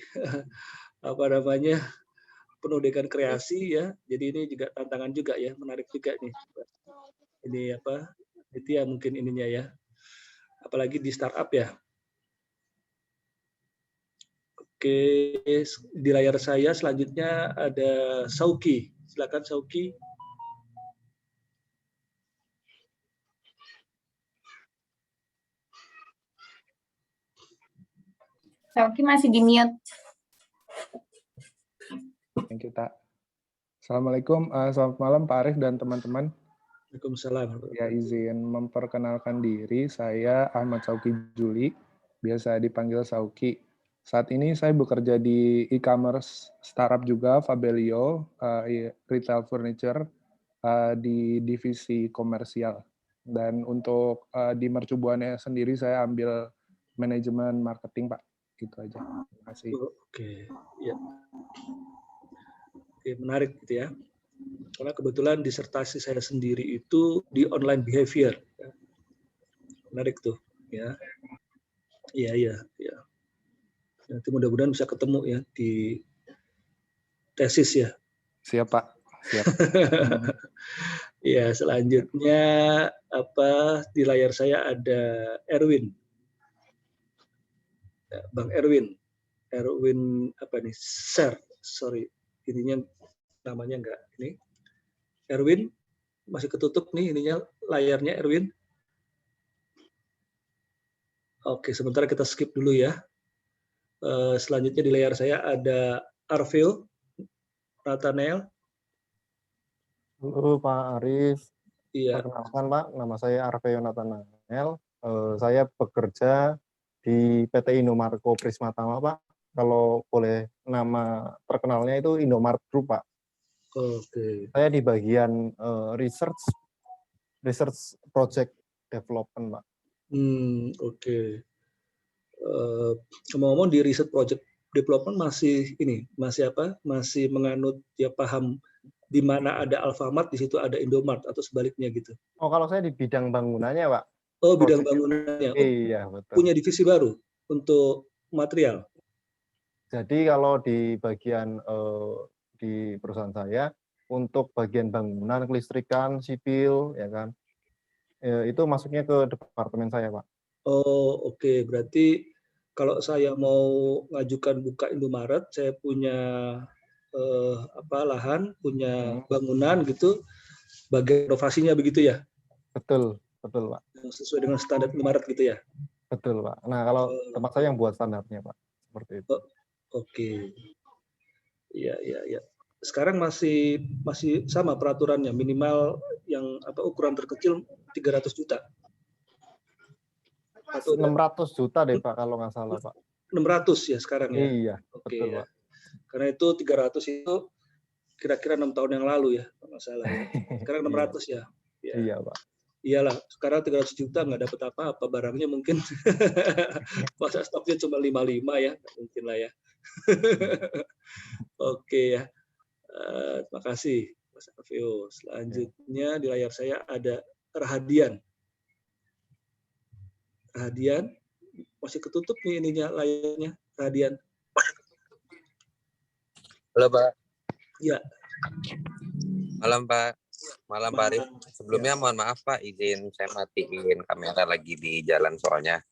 penuh dengan kreasi ya. Jadi ini juga tantangan juga ya, menarik juga nih. Ini Nitya mungkin ininya ya. Apalagi di startup ya. Oke, di layar saya selanjutnya ada Sauki. Silakan Sauki. Sauki masih di mute. Thank you, Tak. Assalamualaikum, selamat malam Pak Arif dan teman-teman. Waalaikumsalam. Ya, izin memperkenalkan diri, saya Ahmad Sauki Juli, biasa dipanggil Sauki. Saat ini saya bekerja di e-commerce startup juga, Fabelio, retail furniture, di divisi komersial. Dan untuk di Mercu Buana sendiri saya ambil manajemen marketing, Pak. Gitu aja. Terima kasih. Oke, ya. Oke, menarik gitu ya. Karena kebetulan disertasi saya sendiri itu di online behavior. Menarik tuh, ya. Iya. Nanti mudah-mudahan bisa ketemu ya di tesis ya. Siap, Pak. Siap. Ya, selanjutnya di layar saya ada Erwin. Ya, Bang Erwin apa nih? Sorry, ininya namanya enggak ini. Erwin masih ketutup nih ininya layarnya Erwin. Oke, sebentar kita skip dulu ya. Selanjutnya di layar saya ada Arvil Nathanael. Halo Pak Arif. Iya. Perkenalkan Pak, nama saya Arvil Nathanael. Saya bekerja di PT Indomarko Prismatama Pak. Kalau boleh nama terkenalnya itu Indomart Group Pak. Oke. Saya di bagian research project development Pak. Oke. Ngomong-ngomong di research project development masih menganut ya paham di mana ada Alfamart di situ ada Indomart atau sebaliknya gitu. Oh, kalau saya di bidang bangunannya Pak. Oh, bidang bangunannya. Iya, betul. Punya divisi baru untuk material. Jadi kalau di bagian di perusahaan saya untuk bagian bangunan, kelistrikan, sipil, ya kan, itu masuknya ke departemen saya, Pak. Oh, oke. Berarti kalau saya mau ngajukan buka Indomaret, saya punya lahan, punya bangunan gitu, bagian renovasinya begitu ya? Betul, Pak. Sesuai dengan standar Indomaret gitu ya? Betul, Pak. Nah, kalau tempat saya yang buat standarnya, Pak. Seperti itu. Oke. Iya. Sekarang masih sama peraturannya, minimal yang ukuran terkecil 300 juta. 600 juta deh Pak kalau nggak salah Pak. 600 ya sekarang ya? Iya, oke, betul ya. Pak. Karena itu 300 itu kira-kira 6 tahun yang lalu ya, kalau nggak salah ya. Sekarang 600 ya? Iya Pak. Iyalah, sekarang 300 juta nggak dapat apa-apa, barangnya mungkin masa stoknya cuma 55 ya, mungkin lah ya. Oke ya, terima kasih Mas Arvio. Selanjutnya di layar saya ada Rahadian. Rahadian, masih ketutup nih ininya layarnya, Rahadian. Halo Pak. Iya. Malam Pak. Malam Pak Arif. Sebelumnya mohon maaf Pak, izin saya matiin kamera lagi di jalan soalnya.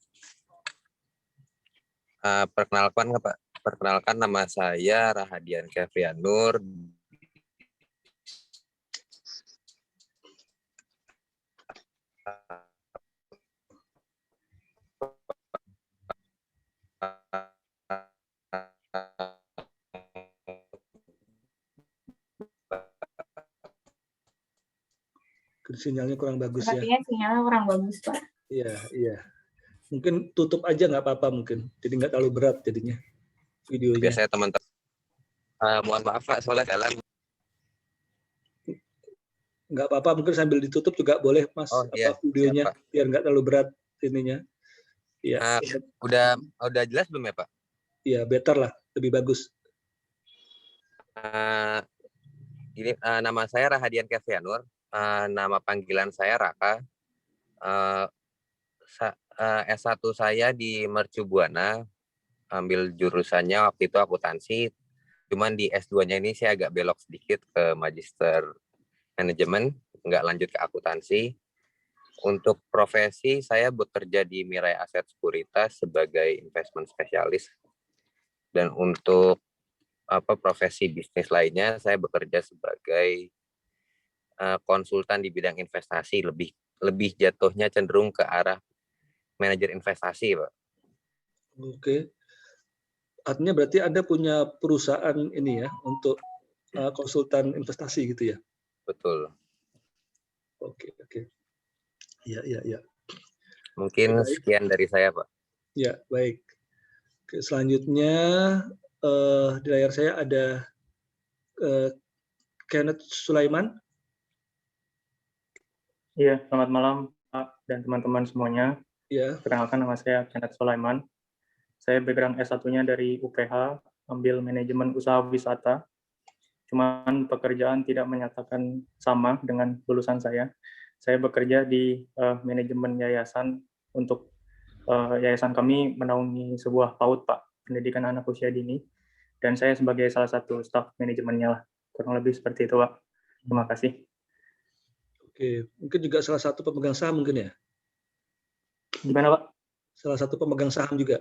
Perkenalkan Pak. Perkenalkan nama saya Rahadian Kevianur. Sinyalnya kurang bagus ya. Sepertinya sinyalnya kurang bagus Pak. Iya. Mungkin tutup aja nggak apa-apa mungkin. Jadi nggak terlalu berat jadinya videonya. Biasanya teman-teman. Mohon maaf Pak, soalnya jalan. Nggak apa-apa, mungkin sambil ditutup juga boleh Mas. Videonya siap, biar nggak terlalu berat ininya. Iya. Udah jelas belum ya Pak? Iya, better lah, lebih bagus. Ini nama saya Rahadian Kevianur. Nama panggilan saya Raka. S1 saya di Mercu Buana, ambil jurusannya waktu itu akuntansi. Cuman di S2-nya ini saya agak belok sedikit ke magister manajemen, nggak lanjut ke akuntansi. Untuk profesi saya bekerja di Mirai Aset Sekuritas sebagai investment spesialis. Dan untuk profesi bisnis lainnya saya bekerja sebagai konsultan di bidang investasi, lebih jatuhnya cenderung ke arah manajer investasi, Pak. Oke. Artinya berarti Anda punya perusahaan ini ya untuk konsultan investasi gitu ya? Betul. Oke. Ya. Mungkin Baik. sekian dari saya, Pak. Ya, baik. Oke, selanjutnya di layar saya ada Kenneth Sulaiman. Iya, selamat malam Pak dan teman-teman semuanya. Ya. Perkenalkan, nama saya Kenneth Sulaiman. Saya background S1-nya dari UPH, ambil manajemen usaha wisata. Cuman pekerjaan tidak menyatakan sama dengan lulusan saya. Saya bekerja di manajemen yayasan untuk yayasan kami menaungi sebuah PAUD, Pak, pendidikan anak usia dini. Dan saya sebagai salah satu staf manajemennya lah. Kurang lebih seperti itu, Pak. Terima kasih. Oke, mungkin juga salah satu pemegang saham mungkin ya? Gimana, Pak? Salah satu pemegang saham juga?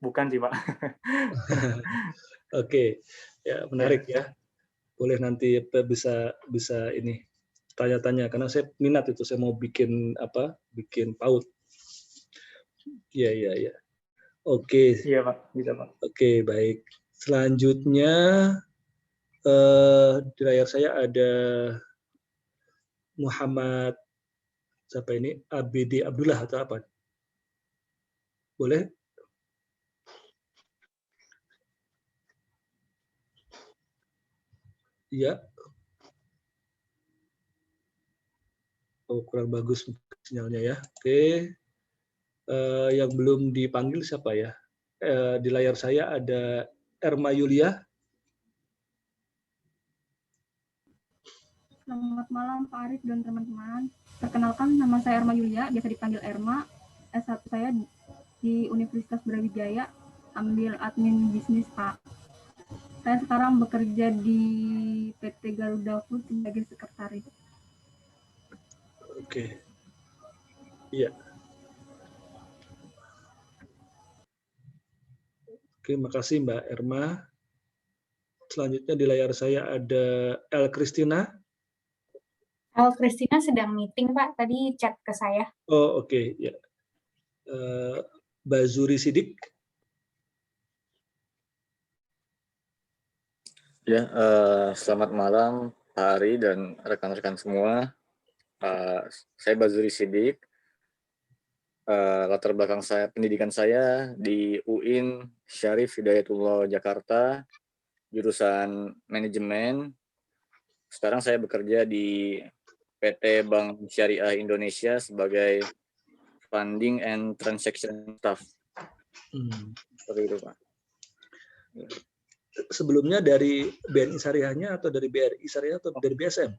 Bukan sih, Pak. Oke, ya menarik ya. Boleh nanti bisa ini tanya-tanya karena saya minat itu, saya mau bikin PAUD. Iya. Oke. Iya, Pak, bisa, Pak. Oke, baik. Selanjutnya di layar saya ada Muhammad siapa ini? ABD Abdullah atau apa? Boleh? Iya. Oh, kurang bagus sinyalnya ya. Oke. Yang belum dipanggil siapa ya? Di layar saya ada Erma Yulia. Selamat malam Pak Arif dan teman-teman. Perkenalkan, nama saya Erma Yulia, biasa dipanggil Erma. S1 saya di Universitas Brawijaya, ambil admin bisnis, Pak. Saya sekarang bekerja di PT Garuda Food sebagai sekretaris. Oke. Iya. Oke, makasih Mbak Erma. Selanjutnya di layar saya ada El Christina. El Christina sedang meeting, Pak. Tadi chat ke saya. Oh, oke. Ya. Bazuri Sidik. Ya, selamat malam Pak Ari dan rekan-rekan semua. Saya Bazuri Sidik. Latar belakang saya, pendidikan saya di UIN Syarif Hidayatullah Jakarta, jurusan manajemen. Sekarang saya bekerja di PT Bank Syariah Indonesia sebagai funding and transaction staff. Seperti itu, Pak. Sebelumnya dari BNI Syariahnya atau dari BRI Syariah atau dari BSM?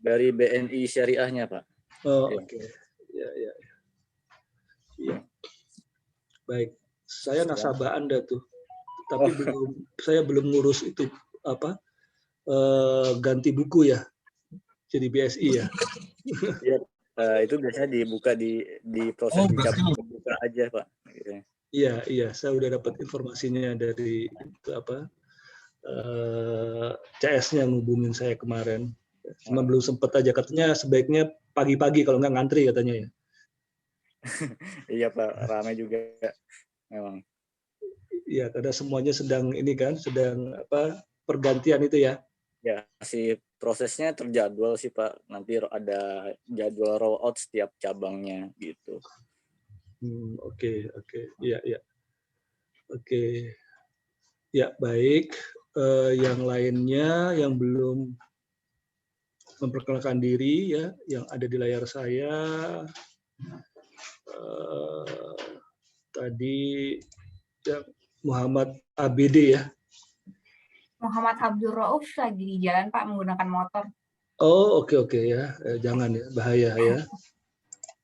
Dari BNI Syariahnya, Pak. Oh, ya. Oke. Ya. Baik. Saya nasabah Anda tuh. Tapi saya belum ngurus itu ganti buku ya. Jadi BSI ya. Ya, itu biasanya dibuka di proses buka aja, Pak. Iya, saya udah dapat informasinya dari CS-nya ngubungin saya kemarin. Cuma belum sempat aja, katanya sebaiknya pagi-pagi kalau nggak ngantri katanya ya. Iya Pak, ramai juga memang. Iya, karena semuanya sedang pergantian itu ya. Ya, masih prosesnya terjadwal sih Pak. Nanti ada jadwal rollout setiap cabangnya gitu. Oke. Iya. Oke. Ya, baik. Yang lainnya yang belum memperkenalkan diri ya, yang ada di layar saya tadi ya, Muhammad ABD ya. Muhammad Abdul Rauf lagi di jalan, Pak, menggunakan motor. Oh, oke ya. Jangan ya, bahaya ya.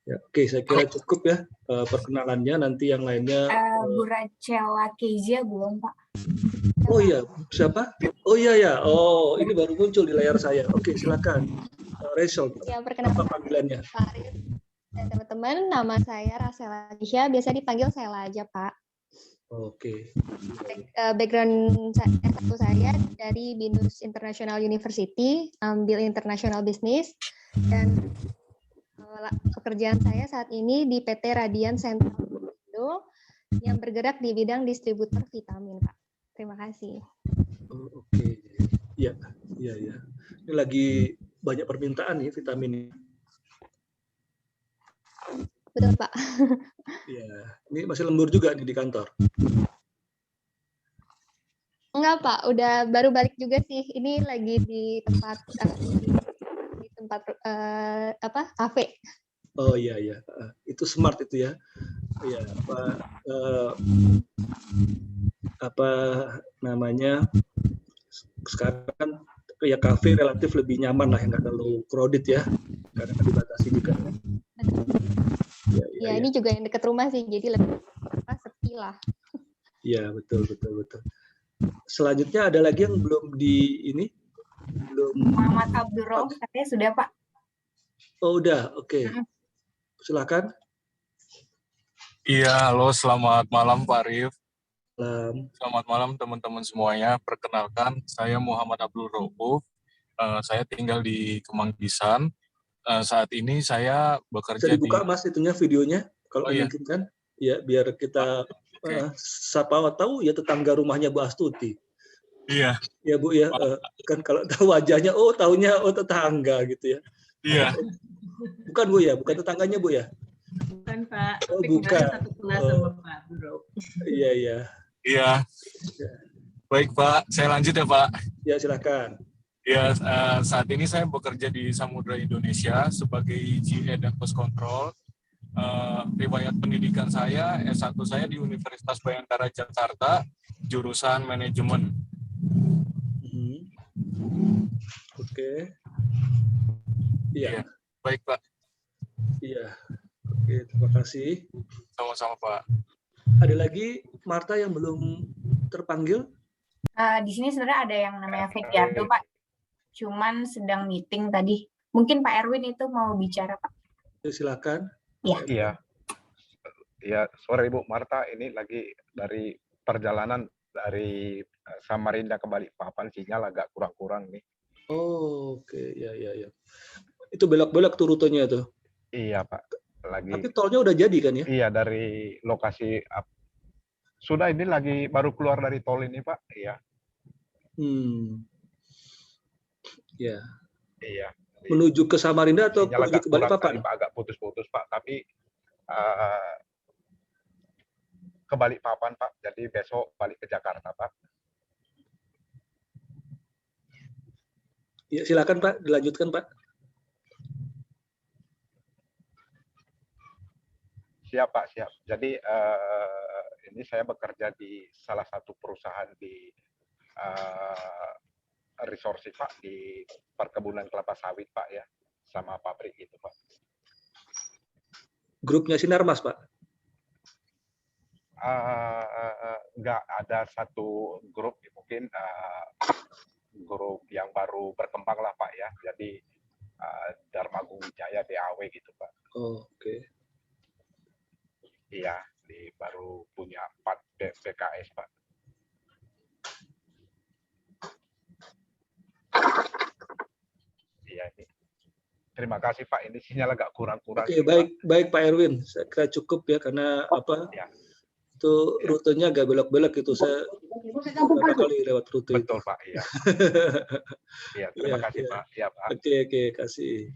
Ya, oke, saya kira cukup ya perkenalannya. Nanti yang lainnya. Bu Rachela Kezia belum, Pak. Oh iya, siapa? Oh iya. Oh, ini baru muncul di layar saya. Oke, silakan. Rachel. Ya, perkenalkan apa panggilannya? Pak Arif dan teman-teman, nama saya Rasela Aisyah, biasa dipanggil Sela aja, Pak. Oke. Background S1 saya dari BINUS International University, ambil International Business, dan pekerjaan saya saat ini di PT Radian Central Indo yang bergerak di bidang distributor vitamin, Pak. Terima kasih. Oke. Iya, iya, iya. Ini lagi banyak permintaan nih vitamin ini. Betul, Pak. Iya, ini masih lembur juga nih di kantor. Enggak, Pak. Udah baru balik juga sih. Ini lagi di tempat kafe. Oh iya, iya. Itu smart itu ya. Iya, apa namanya? Sekarang kan ya kafe relatif lebih nyaman lah, nggak terlalu crowded ya, karena kan dibatasi juga. Ya, ini juga yang dekat rumah sih, jadi lebih sepi lah. Iya, betul. Selanjutnya ada lagi yang belum Muhammad Abdul Rauf, katanya sudah, Pak. Oh, udah, oke. Silakan. Iya, halo, selamat malam Pak Arif. Selamat malam teman-teman semuanya. Perkenalkan, saya Muhammad Abdul Rauf. Saya tinggal di Kemanggisan. Saat ini saya bekerja Bisa dibuka Mas itunya videonya kalau memungkinkan. Ya, biar kita siapa tahu ya tetangga rumahnya Bu Astuti. Iya. Ya Bu ya, kan kalau tahu wajahnya, taunya tetangga gitu ya. Iya. Bukan Bu ya, bukan tetangganya Bu ya? Bukan Pak. Oh, Tapi bukan. satu kelas sama Pak Bro. Iya. Iya. Baik Pak, saya lanjut ya Pak. Ya silakan. Ya, saat ini saya bekerja di Samudra Indonesia sebagai GA dan Post Control. Riwayat pendidikan saya, S1 saya di Universitas Bayangkara Jakarta, jurusan manajemen. Oke. Iya. Baik Pak. Iya. Oke, terima kasih. Sama-sama Pak. Ada lagi Marta yang belum terpanggil? Di sini sebenarnya ada yang namanya Fikriarto, Pak. Cuman sedang meeting tadi. Mungkin Pak Erwin itu mau bicara, Pak. Silakan. Iya. Ya, sore Ibu Marta, ini lagi dari perjalanan dari Samarinda ke Balikpapan, sinyal agak kurang-kurang nih. Oh, oke. Ya. Itu belok-belok tuh rutenya tuh. Iya, Pak. Tapi tolnya udah jadi kan ya? Iya, dari lokasi sudah, ini lagi baru keluar dari tol ini, Pak. Iya. Ya. Iya. Menuju ke Samarinda atau menuju ke Balikpapan? Agak putus-putus, Pak. Tapi ke Balikpapan, Pak. Jadi besok balik ke Jakarta, Pak. Ya, silakan Pak, dilanjutkan Pak. Siap, Pak, siap. Jadi ini saya bekerja di salah satu perusahaan di resource, Pak, di perkebunan kelapa sawit, Pak, ya, sama pabrik itu, Pak. Grupnya Sinarmas, Pak? Nggak ada satu grup, mungkin grup yang baru berkembang lah, Pak, ya. Jadi Dharma Agung Wijaya, DAW gitu, Pak. Oh, oke. Iya, baru punya 4 PKS, Pak. Iya, ini. Terima kasih, Pak. Ini sinyal agak kurang-kurang. Oke, baik Pak Erwin. Saya kira cukup ya, karena itu rutenya agak belok-belok itu. Saya beberapa kali lewat rute. Betul, Pak. Iya. Iya, terima kasih, Pak. Iya, Pak. Oke, kasih.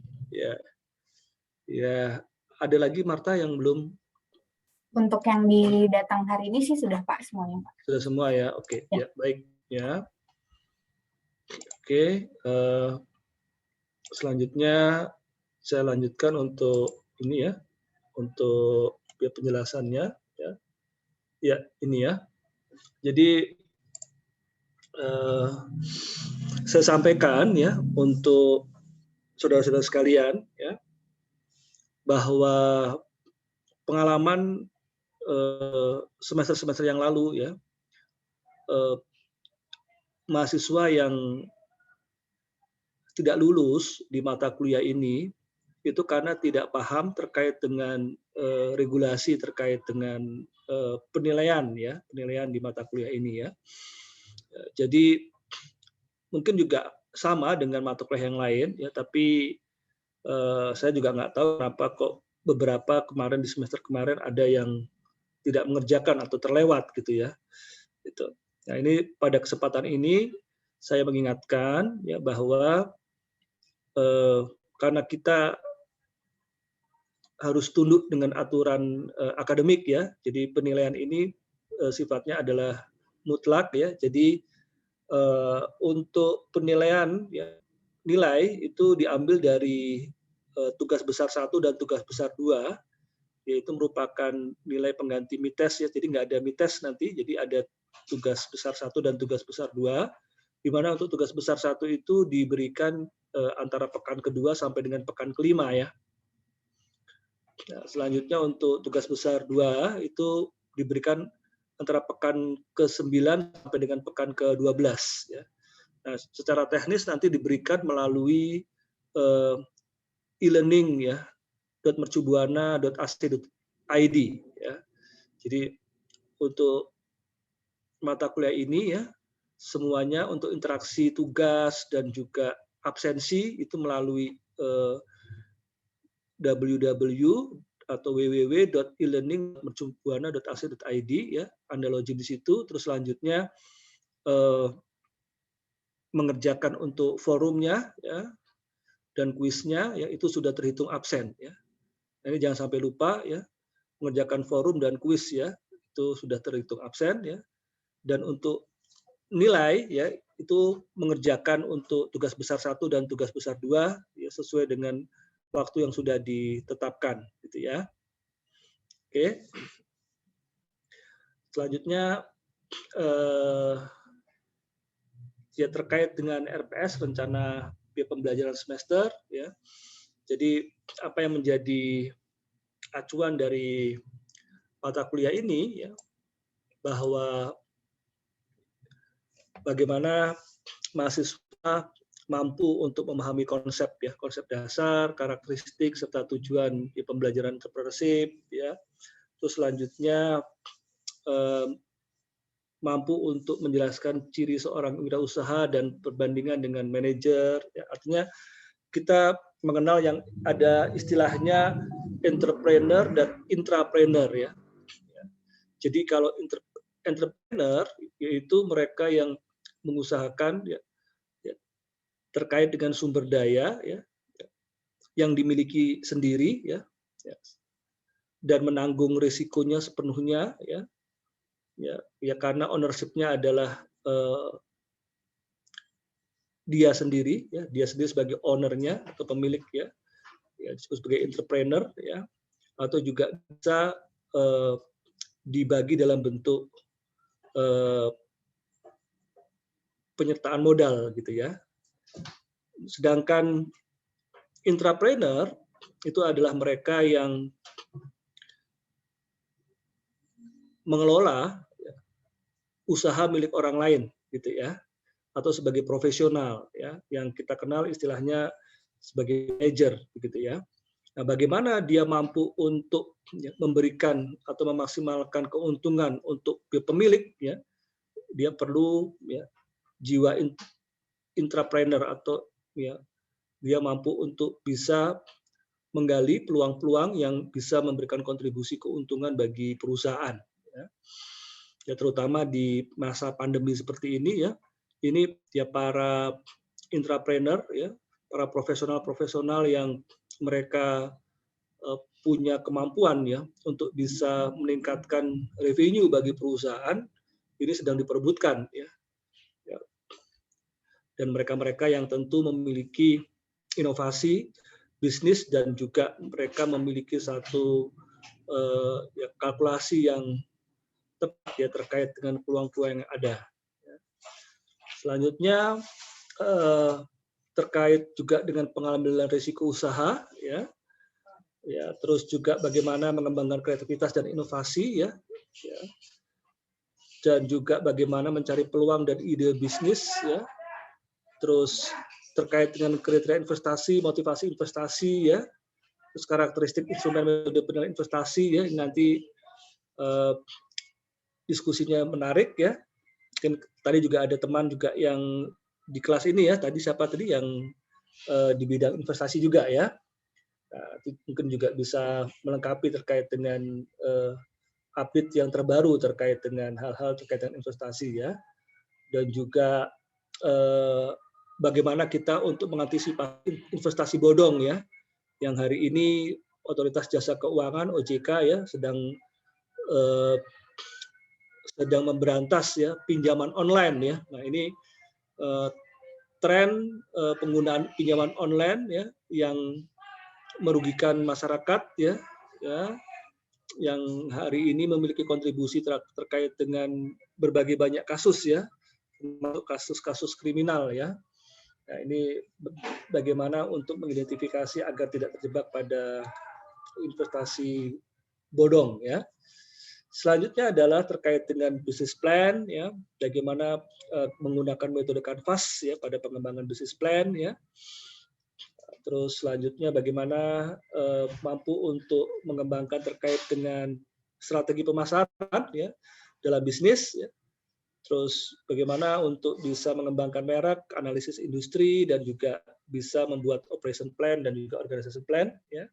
Ya, ada lagi Marta yang belum? Untuk yang didatang hari ini sih sudah Pak semuanya, Pak. Sudah semua ya, oke. Ya, baik ya. Oke, selanjutnya saya lanjutkan untuk ini ya, untuk penjelasannya ya. Ya, ini ya. Jadi saya sampaikan ya untuk saudara-saudara sekalian ya, bahwa pengalaman semester-semester yang lalu ya, mahasiswa yang tidak lulus di mata kuliah ini itu karena tidak paham terkait dengan regulasi terkait dengan penilaian di mata kuliah ini ya. Jadi mungkin juga sama dengan mata kuliah yang lain ya, tapi saya juga nggak tahu kenapa kok beberapa kemarin di semester kemarin ada yang tidak mengerjakan atau terlewat gitu ya. Gitu. Nah, ini pada kesempatan ini saya mengingatkan ya bahwa karena kita harus tunduk dengan aturan akademik ya, jadi penilaian ini sifatnya adalah mutlak ya. Jadi untuk penilaian ya, nilai itu diambil dari tugas besar 1 dan tugas besar 2, yaitu merupakan nilai pengganti mites ya. Jadi nggak ada mites nanti, jadi ada tugas besar 1 dan tugas besar 2, di mana untuk tugas besar 1 itu diberikan antara pekan kedua sampai dengan pekan kelima ya. Nah, selanjutnya untuk tugas besar 2 itu diberikan antara pekan ke-9 sampai dengan pekan ke-12 ya. Nah, secara teknis nanti diberikan melalui e-learning ya, .mercubuana.ac.id ya. Jadi untuk mata kuliah ini ya, semuanya untuk interaksi tugas dan juga absensi itu melalui www.elearning.mercubuana.ac.id ya. Anda login di situ, terus selanjutnya mengerjakan untuk forumnya ya, dan kuisnya ya, itu sudah terhitung absen ya. Nah, ini jangan sampai lupa ya, mengerjakan forum dan kuis ya, itu sudah terhitung absen ya. Dan untuk nilai ya, itu mengerjakan untuk tugas besar 1 dan tugas besar 2 ya, sesuai dengan waktu yang sudah ditetapkan gitu ya. Oke. Selanjutnya ya, terkait dengan RPS, rencana biaya pembelajaran semester ya. Jadi apa yang menjadi acuan dari mata kuliah ini ya, bahwa bagaimana mahasiswa mampu untuk memahami konsep ya, konsep dasar, karakteristik serta tujuan di pembelajaran entrepreneurship ya. Terus selanjutnya mampu untuk menjelaskan ciri seorang wirausaha dan perbandingan dengan manajer ya. Artinya kita mengenal yang ada istilahnya entrepreneur dan intrapreneur ya. Jadi kalau entrepreneur yaitu mereka yang mengusahakan ya, terkait dengan sumber daya ya, yang dimiliki sendiri ya, dan menanggung risikonya sepenuhnya ya, karena ownership-nya adalah dia sendiri ya, dia sendiri sebagai owner-nya atau pemilik ya, disebut sebagai entrepreneur ya, atau juga bisa dibagi dalam bentuk penyertaan modal gitu ya. Sedangkan intrapreneur itu adalah mereka yang mengelola usaha milik orang lain gitu ya, atau sebagai profesional ya, yang kita kenal istilahnya sebagai manager begitu ya. Nah, bagaimana dia mampu untuk memberikan atau memaksimalkan keuntungan untuk pemilik ya, dia perlu ya, jiwa intrapreneur atau ya, dia mampu untuk bisa menggali peluang-peluang yang bisa memberikan kontribusi keuntungan bagi perusahaan ya. Ya, terutama di masa pandemi seperti ini ya, ini ya para intrapreneur ya, para profesional-profesional yang mereka punya kemampuan ya untuk bisa meningkatkan revenue bagi perusahaan, ini sedang diperebutkan ya. Dan mereka-mereka yang tentu memiliki inovasi bisnis dan juga mereka memiliki satu ya, kalkulasi yang tepat ya terkait dengan peluang-peluang yang ada. Selanjutnya terkait juga dengan pengambilan risiko usaha ya, terus juga bagaimana mengembangkan kreativitas dan inovasi ya, dan juga bagaimana mencari peluang dan ide bisnis ya, terus terkait dengan kriteria investasi, motivasi investasi ya, terus karakteristik instrumen metode penilaian investasi ya, nanti diskusinya menarik ya. Mungkin tadi juga ada teman juga yang di kelas ini ya, tadi siapa tadi yang di bidang investasi juga ya. Nah, mungkin juga bisa melengkapi terkait dengan update yang terbaru terkait dengan hal-hal terkait dengan investasi ya. Dan juga bagaimana kita untuk mengantisipasi investasi bodong ya, yang hari ini Otoritas Jasa Keuangan (OJK) ya sedang memberantas ya pinjaman online ya. Nah ini tren penggunaan pinjaman online ya yang merugikan masyarakat ya, yang hari ini memiliki kontribusi terkait dengan berbagai banyak kasus ya, termasuk kasus-kasus kriminal ya. Nah, ini bagaimana untuk mengidentifikasi agar tidak terjebak pada investasi bodong ya. Selanjutnya adalah terkait dengan business plan ya, bagaimana menggunakan metode Canvas ya pada pengembangan business plan ya. Terus selanjutnya bagaimana mampu untuk mengembangkan terkait dengan strategi pemasaran ya dalam bisnis ya. Terus bagaimana untuk bisa mengembangkan merek, analisis industri dan juga bisa membuat operation plan dan juga organization plan ya.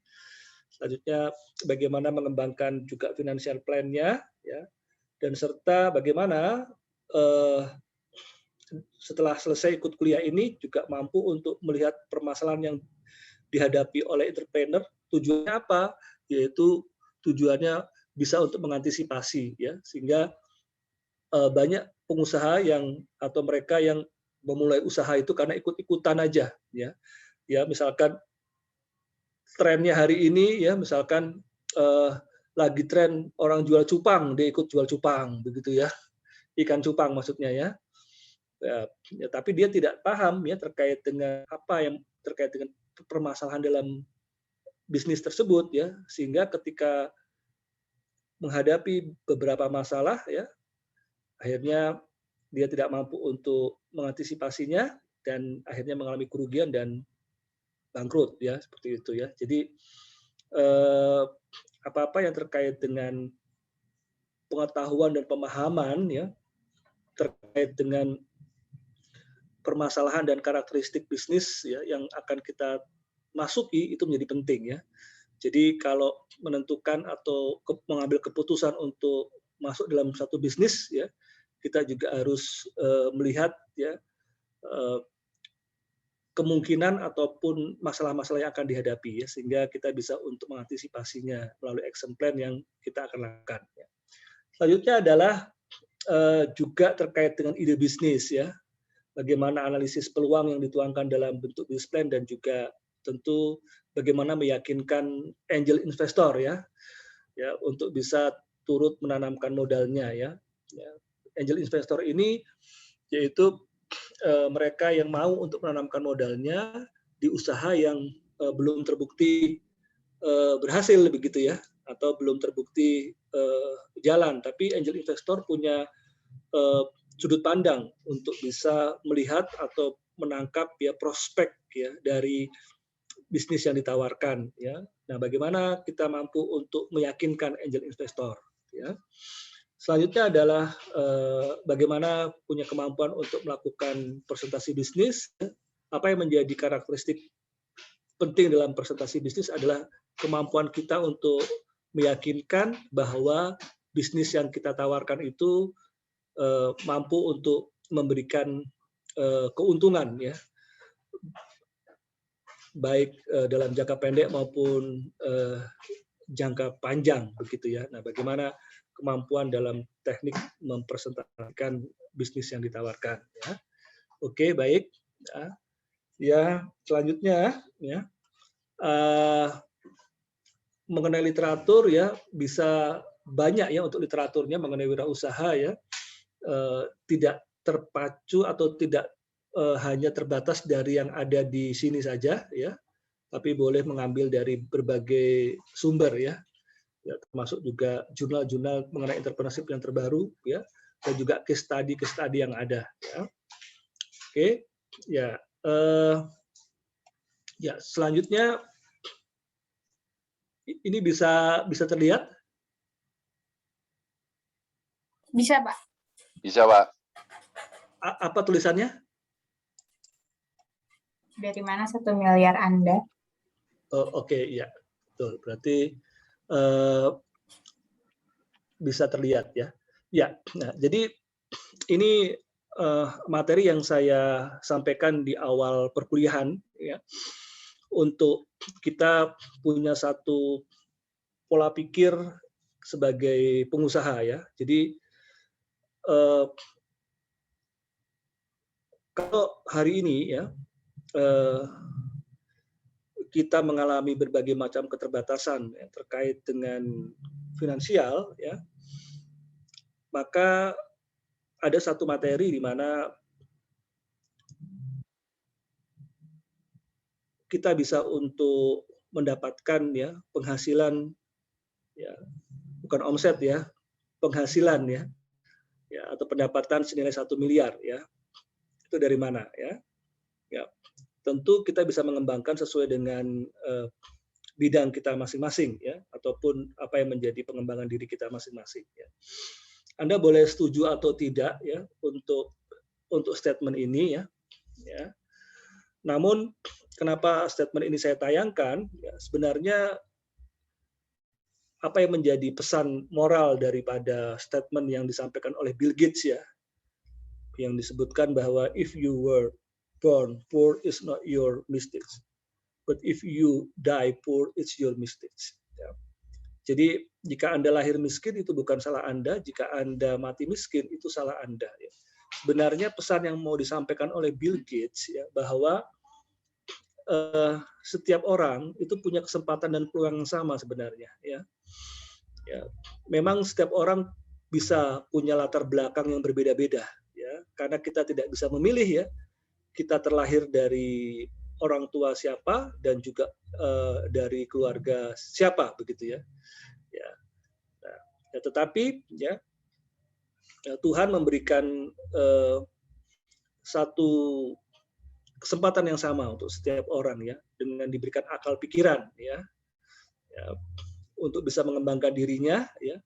Selanjutnya bagaimana mengembangkan juga financial plan-nya ya. Dan serta bagaimana setelah selesai ikut kuliah ini juga mampu untuk melihat permasalahan yang dihadapi oleh entrepreneur, tujuannya apa? Yaitu tujuannya bisa untuk mengantisipasi ya, sehingga banyak pengusaha atau mereka yang memulai usaha itu karena ikut-ikutan aja ya. Ya misalkan trennya hari ini ya, misalkan lagi tren orang jual cupang, dia ikut jual cupang begitu ya. Ikan cupang maksudnya ya. Ya, tapi dia tidak paham ya terkait dengan apa yang terkait dengan permasalahan dalam bisnis tersebut ya, sehingga ketika menghadapi beberapa masalah ya akhirnya dia tidak mampu untuk mengantisipasinya dan akhirnya mengalami kerugian dan bangkrut ya, seperti itu ya. Jadi apa-apa yang terkait dengan pengetahuan dan pemahaman ya terkait dengan permasalahan dan karakteristik bisnis ya yang akan kita masuki itu menjadi penting ya. Jadi kalau menentukan atau mengambil keputusan untuk masuk dalam satu bisnis ya, kita juga harus melihat ya kemungkinan ataupun masalah-masalah yang akan dihadapi ya, sehingga kita bisa untuk mengantisipasinya melalui action plan yang kita akan lakukan ya. Selanjutnya adalah juga terkait dengan ide bisnis ya. Bagaimana analisis peluang yang dituangkan dalam bentuk business plan dan juga tentu bagaimana meyakinkan angel investor ya untuk bisa turut menanamkan modalnya ya. Angel investor ini yaitu mereka yang mau untuk menanamkan modalnya di usaha yang belum terbukti berhasil begitu ya, atau belum terbukti jalan, tapi angel investor punya sudut pandang untuk bisa melihat atau menangkap ya prospek ya dari bisnis yang ditawarkan ya. Nah, bagaimana kita mampu untuk meyakinkan angel investor ya. Selanjutnya adalah bagaimana punya kemampuan untuk melakukan presentasi bisnis. Apa yang menjadi karakteristik penting dalam presentasi bisnis adalah kemampuan kita untuk meyakinkan bahwa bisnis yang kita tawarkan itu mampu untuk memberikan keuntungan ya, baik dalam jangka pendek maupun jangka panjang begitu ya. Nah, bagaimana kemampuan dalam teknik mempresentasikan bisnis yang ditawarkan ya. Oke, baik ya. Selanjutnya ya mengenai literatur ya, bisa banyak ya untuk literaturnya mengenai wirausaha ya. Tidak terpacu atau tidak hanya terbatas dari yang ada di sini saja ya, tapi boleh mengambil dari berbagai sumber ya, termasuk juga jurnal-jurnal mengenai entrepreneurship yang terbaru ya, dan juga case study yang ada ya. Oke ya, ya selanjutnya ini bisa terlihat? Bisa Pak. Bisa, Pak. Apa tulisannya? Dari mana 1 miliar Anda? Oke, ya. Betul. Berarti bisa terlihat ya. Ya, nah, jadi ini materi yang saya sampaikan di awal perkuliahan, ya, untuk kita punya satu pola pikir sebagai pengusaha, ya. Jadi kalau hari ini, ya, kita mengalami berbagai macam keterbatasan, ya, terkait dengan finansial, ya, maka ada satu materi di mana kita bisa untuk mendapatkan, ya, penghasilan, ya, bukan omset, ya, penghasilan, ya, atau pendapatan senilai 1 miliar, ya. Itu dari mana, ya? Ya, tentu kita bisa mengembangkan sesuai dengan bidang kita masing-masing, ya, ataupun apa yang menjadi pengembangan diri kita masing-masing, ya. Anda boleh setuju atau tidak, ya, untuk statement ini, ya. Namun kenapa statement ini saya tayangkan? Ya, sebenarnya apa yang menjadi pesan moral daripada statement yang disampaikan oleh Bill Gates, ya, yang disebutkan bahwa if you were born poor is not your mistakes, but if you die poor it's your mistakes. Ya. Jadi jika Anda lahir miskin itu bukan salah Anda, jika Anda mati miskin itu salah Anda. Ya. Sebenarnya pesan yang mau disampaikan oleh Bill Gates, ya, bahwa setiap orang itu punya kesempatan dan peluang yang sama sebenarnya. Ya. Ya. Memang setiap orang bisa punya latar belakang yang berbeda-beda, ya, karena kita tidak bisa memilih, ya, kita terlahir dari orang tua siapa dan juga dari keluarga siapa, begitu, ya. Ya. Nah, ya, tetapi, ya, Tuhan memberikan satu kesempatan yang sama untuk setiap orang, ya, dengan diberikan akal pikiran, ya, untuk bisa mengembangkan dirinya, ya,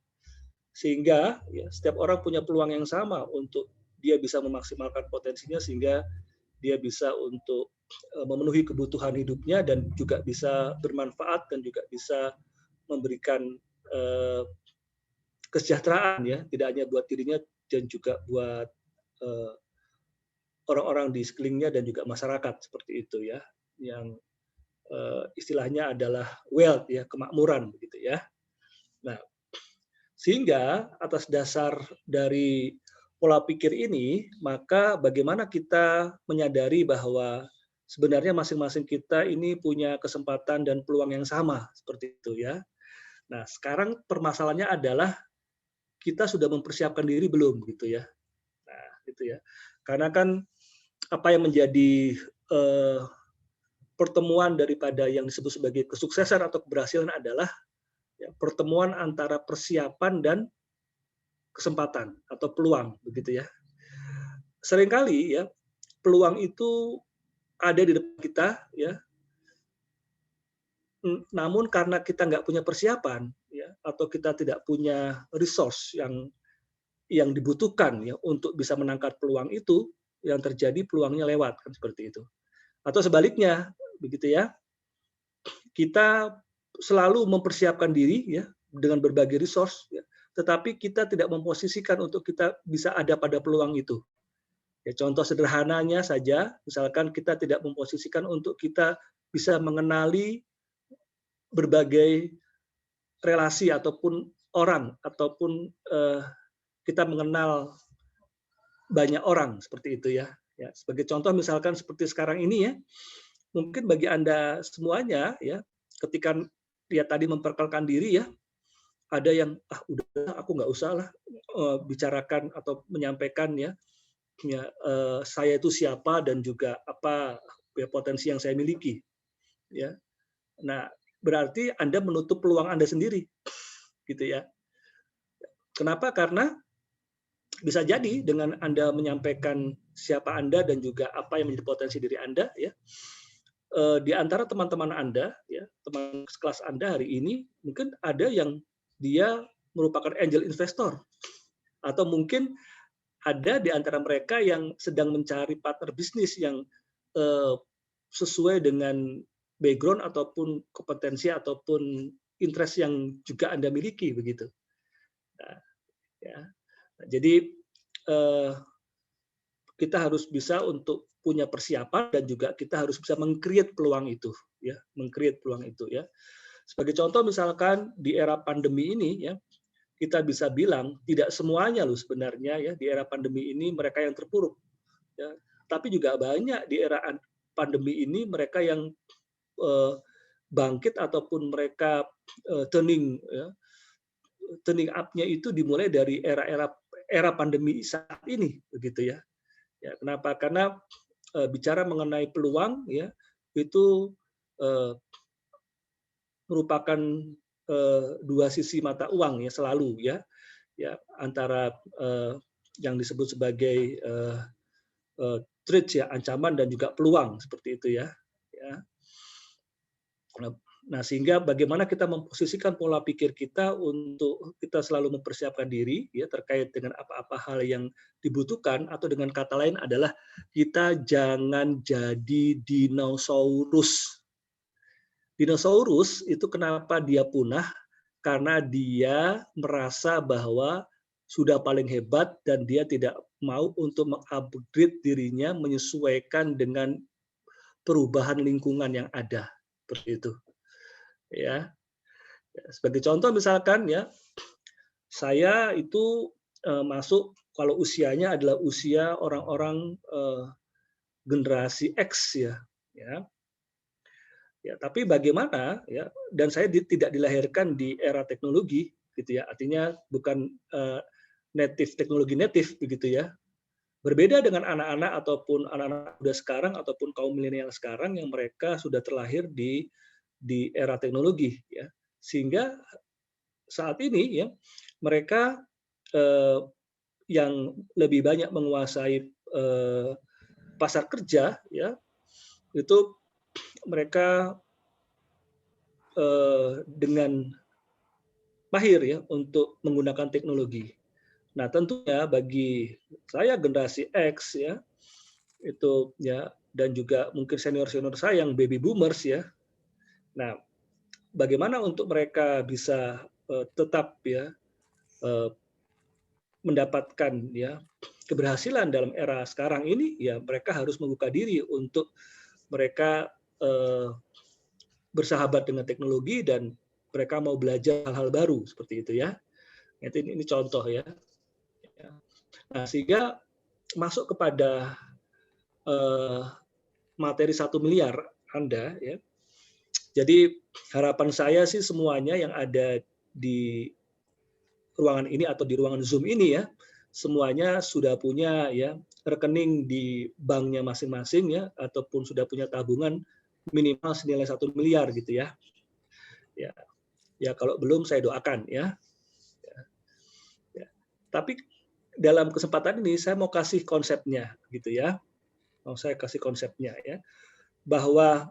sehingga, ya, setiap orang punya peluang yang sama untuk dia bisa memaksimalkan potensinya sehingga dia bisa untuk memenuhi kebutuhan hidupnya dan juga bisa bermanfaat dan juga bisa memberikan kesejahteraan, ya, tidak hanya buat dirinya dan juga buat orang-orang di sekelilingnya dan juga masyarakat, seperti itu, ya, yang istilahnya adalah wealth, ya, kemakmuran, begitu, ya. Nah, sehingga atas dasar dari pola pikir ini, maka bagaimana kita menyadari bahwa sebenarnya masing-masing kita ini punya kesempatan dan peluang yang sama, seperti itu, ya. Nah, sekarang permasalahannya adalah kita sudah mempersiapkan diri belum, gitu, ya. Nah, gitu, ya. Karena kan apa yang menjadi pertemuan daripada yang disebut sebagai kesuksesan atau keberhasilan adalah, ya, pertemuan antara persiapan dan kesempatan atau peluang, begitu, ya. Seringkali, ya, peluang itu ada di depan kita, ya. Namun karena kita nggak punya persiapan, ya, atau kita tidak punya resource yang dibutuhkan, ya, untuk bisa menangkap peluang itu, yang terjadi peluangnya lewat, kan, seperti itu. Atau sebaliknya, begitu, ya. Kita selalu mempersiapkan diri, ya, dengan berbagai resource, ya, tetapi kita tidak memposisikan untuk kita bisa ada pada peluang itu. Ya, contoh sederhananya saja, misalkan kita tidak memposisikan untuk kita bisa mengenali berbagai relasi ataupun orang, ataupun kita mengenal banyak orang, seperti itu, ya. Ya, sebagai contoh misalkan seperti sekarang ini, ya, mungkin bagi Anda semuanya, ya, ketika dia tadi memperkenalkan diri, ya, ada yang udah aku nggak usah lah bicarakan atau menyampaikan, ya, saya itu siapa dan juga apa, ya, potensi yang saya miliki, ya. Nah, berarti Anda menutup peluang Anda sendiri, gitu, ya. Kenapa? Karena bisa jadi dengan Anda menyampaikan siapa Anda dan juga apa yang menjadi potensi diri Anda, ya, di antara teman-teman Anda, ya, teman sekelas Anda hari ini, mungkin ada yang dia merupakan angel investor, atau mungkin ada di antara mereka yang sedang mencari partner bisnis yang sesuai dengan background ataupun kompetensi ataupun interest yang juga Anda miliki, begitu. Nah, ya. Nah, jadi kita harus bisa untuk punya persiapan dan juga kita harus bisa meng-create peluang itu, ya, meng-create peluang itu, ya. Sebagai contoh misalkan di era pandemi ini, ya, kita bisa bilang tidak semuanya loh sebenarnya ya di era pandemi ini mereka yang terpuruk, ya. Tapi juga banyak di era pandemi ini mereka yang bangkit ataupun mereka turning up-nya itu dimulai dari era pandemi saat ini, begitu ya. Ya, kenapa? Karena bicara mengenai peluang ya itu merupakan dua sisi mata uang ya selalu ya antara yang disebut sebagai threat ya ancaman dan juga peluang seperti itu ya. Nah, sehingga bagaimana kita memposisikan pola pikir kita untuk kita selalu mempersiapkan diri ya terkait dengan apa-apa hal yang dibutuhkan, atau dengan kata lain adalah kita jangan jadi dinosaurus. Dinosaurus itu kenapa dia punah? Karena dia merasa bahwa sudah paling hebat dan dia tidak mau untuk mengupgrade dirinya menyesuaikan dengan perubahan lingkungan yang ada. Seperti itu. Ya. Sebagai contoh misalkan ya, saya itu masuk kalau usianya adalah usia orang-orang generasi X ya. Ya, tapi bagaimana ya? Dan saya tidak dilahirkan di era teknologi, gitu ya. Artinya bukan teknologi native, begitu ya. Berbeda dengan anak-anak ataupun anak-anak muda sekarang ataupun kaum milenial sekarang yang mereka sudah terlahir di era teknologi, ya. Sehingga saat ini ya mereka yang lebih banyak menguasai pasar kerja, ya, itu mereka dengan mahir ya untuk menggunakan teknologi. Nah, tentunya bagi saya generasi X ya itu ya, dan juga mungkin senior-senior saya yang baby boomers ya. Nah, bagaimana untuk mereka bisa tetap ya mendapatkan ya keberhasilan dalam era sekarang ini, ya mereka harus membuka diri untuk mereka bersahabat dengan teknologi dan mereka mau belajar hal-hal baru seperti itu ya. Ini contoh ya. Nah, sehingga masuk kepada materi 1 miliar Anda ya. Jadi harapan saya sih semuanya yang ada di ruangan ini atau di ruangan Zoom ini ya, semuanya sudah punya ya rekening di banknya masing-masing ya, ataupun sudah punya tabungan minimal senilai 1 miliar gitu ya. Ya kalau belum saya doakan ya. Tapi dalam kesempatan ini saya mau kasih konsepnya gitu ya. Mau saya kasih konsepnya ya. Bahwa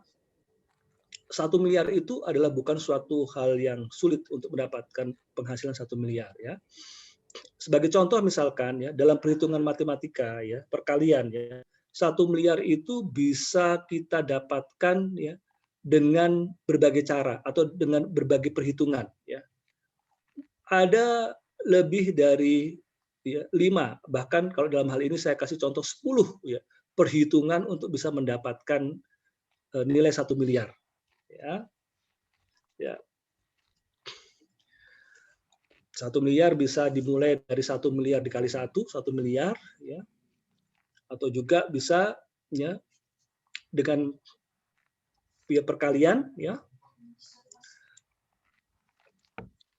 1 miliar itu adalah bukan suatu hal yang sulit untuk mendapatkan penghasilan 1 miliar ya. Sebagai contoh misalkan ya dalam perhitungan matematika ya, perkalian ya, 1 miliar itu bisa kita dapatkan ya dengan berbagai cara atau dengan berbagai perhitungan ya. Ada lebih dari ya, 5, bahkan kalau dalam hal ini saya kasih contoh 10 ya, perhitungan untuk bisa mendapatkan nilai 1 miliar. Ya. 1 miliar bisa dimulai dari 1 miliar dikali 1 miliar ya. Atau juga bisa ya dengan perkalian ya.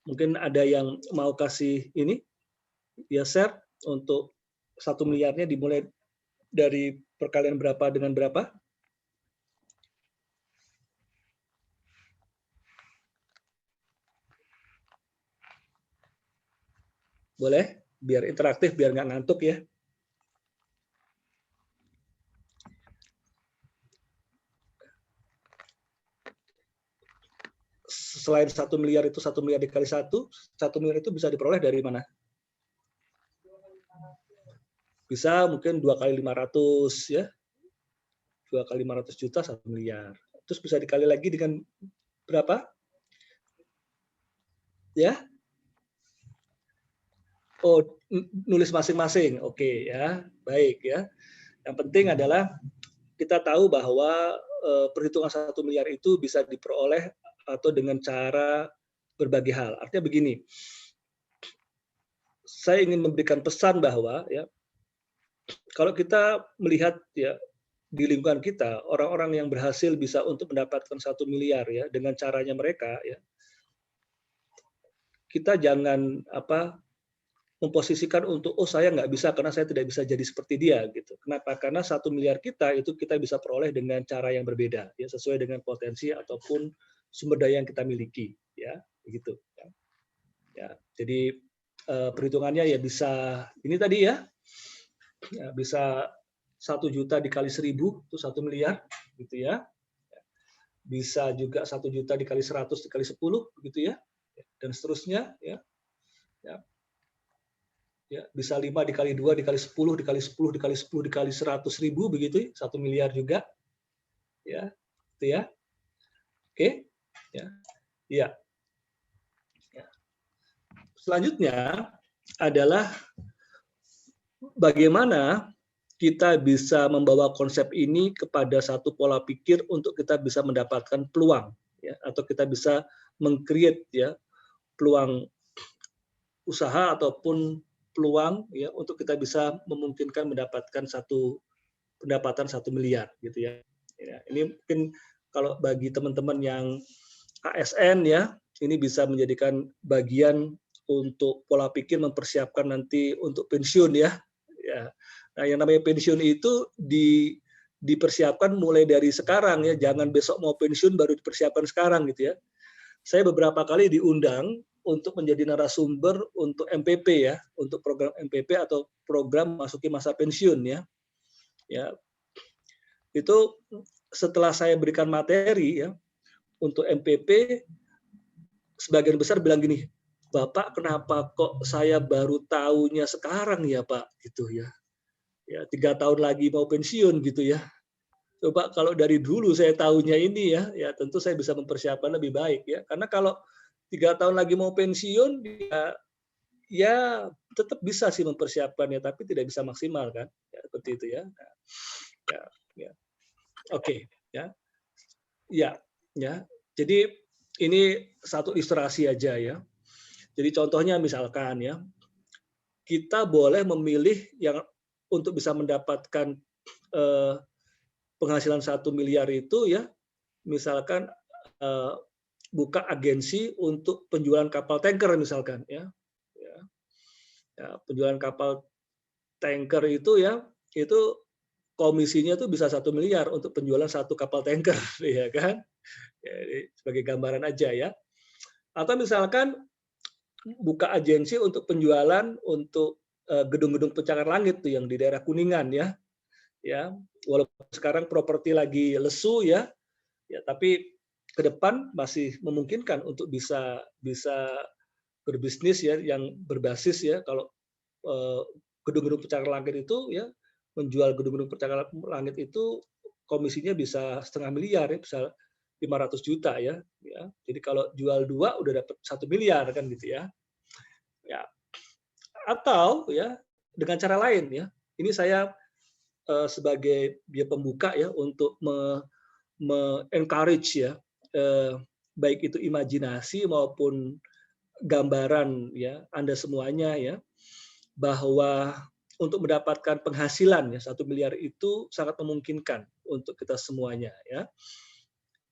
Mungkin ada yang mau kasih ini ya share untuk 1 miliarnya dimulai dari perkalian berapa dengan berapa? Boleh? Biar interaktif, biar nggak ngantuk ya. Selain 1 miliar itu 1 miliar dikali 1 miliar itu bisa diperoleh dari mana? Bisa mungkin 2 kali 500 ya. 2 kali 500 juta 1 miliar. Terus bisa dikali lagi dengan berapa? Ya. Oh, nulis masing-masing. Oke ya, baik ya. Yang penting adalah kita tahu bahwa perhitungan 1 miliar itu bisa diperoleh atau dengan cara berbagai hal. Artinya begini, saya ingin memberikan pesan bahwa ya, kalau kita melihat ya di lingkungan kita orang-orang yang berhasil bisa untuk mendapatkan 1 miliar ya dengan caranya mereka ya, kita jangan memposisikan untuk saya nggak bisa karena saya tidak bisa jadi seperti dia gitu. Kenapa? Karena 1 miliar kita itu kita bisa peroleh dengan cara yang berbeda ya, sesuai dengan potensi ataupun sumber daya yang kita miliki ya, begitu ya. Ya, jadi perhitungannya ya bisa ini tadi ya, bisa 1 juta dikali 1000 itu 1 miliar gitu ya. Bisa juga 1 juta dikali 100 dikali 10 gitu ya. Dan seterusnya ya. Ya. Ya, bisa 5 dikali 2 dikali 10 dikali 10 dikali 10 dikali 100.000 begitu, 1 miliar juga. Ya. Itu ya. Oke. Ya. Ya. Ya. Selanjutnya adalah bagaimana kita bisa membawa konsep ini kepada satu pola pikir untuk kita bisa mendapatkan peluang ya, atau kita bisa meng-create ya peluang usaha ataupun peluang ya untuk kita bisa memungkinkan mendapatkan satu pendapatan 1 miliar gitu ya. Ya, ini mungkin kalau bagi teman-teman yang ASN ya, ini bisa menjadikan bagian untuk pola pikir mempersiapkan nanti untuk pensiun ya. Ya. Nah, yang namanya pensiun itu dipersiapkan mulai dari sekarang ya, jangan besok mau pensiun baru dipersiapkan sekarang gitu ya. Saya beberapa kali diundang untuk menjadi narasumber untuk MPP ya, untuk program MPP atau program masuki masa pensiun ya. Ya. Itu setelah saya berikan materi ya untuk MPP, sebagian besar bilang gini, Bapak kenapa kok saya baru tahunya sekarang ya Pak gitu ya. Ya 3 tahun lagi mau pensiun gitu ya. Coba kalau dari dulu saya tahunya ini ya tentu saya bisa mempersiapkan lebih baik ya. Karena kalau 3 tahun lagi mau pensiun ya tetap bisa sih mempersiapkannya tapi tidak bisa maksimal kan. Ya, seperti itu ya. Nah, ya. Oke, ya. Ya, ya. Jadi ini satu ilustrasi aja ya. Jadi contohnya misalkan ya, kita boleh memilih yang untuk bisa mendapatkan penghasilan 1 miliar itu ya, misalkan buka agensi untuk penjualan kapal tanker misalkan ya. Ya, penjualan kapal tanker itu ya, itu komisinya tuh bisa 1 miliar untuk penjualan 1 kapal tanker ya kan. Ya, sebagai gambaran aja ya. Atau misalkan buka agensi untuk penjualan untuk gedung-gedung pencakar langit tuh yang di daerah Kuningan ya. Ya, walaupun sekarang properti lagi lesu ya, tapi ke depan masih memungkinkan untuk bisa berbisnis ya yang berbasis ya kalau gedung-gedung pencakar langit itu ya, menjual gedung-gedung pencakar langit itu komisinya bisa 0,5 miliar ya, bisa 500 juta ya. Jadi kalau jual 2 udah dapat 1 miliar kan gitu ya. Ya. Atau ya dengan cara lain ya. Ini saya sebagai dia pembuka ya untuk encourage ya baik itu imajinasi maupun gambaran ya Anda semuanya ya bahwa untuk mendapatkan penghasilan ya 1 miliar itu sangat memungkinkan untuk kita semuanya ya.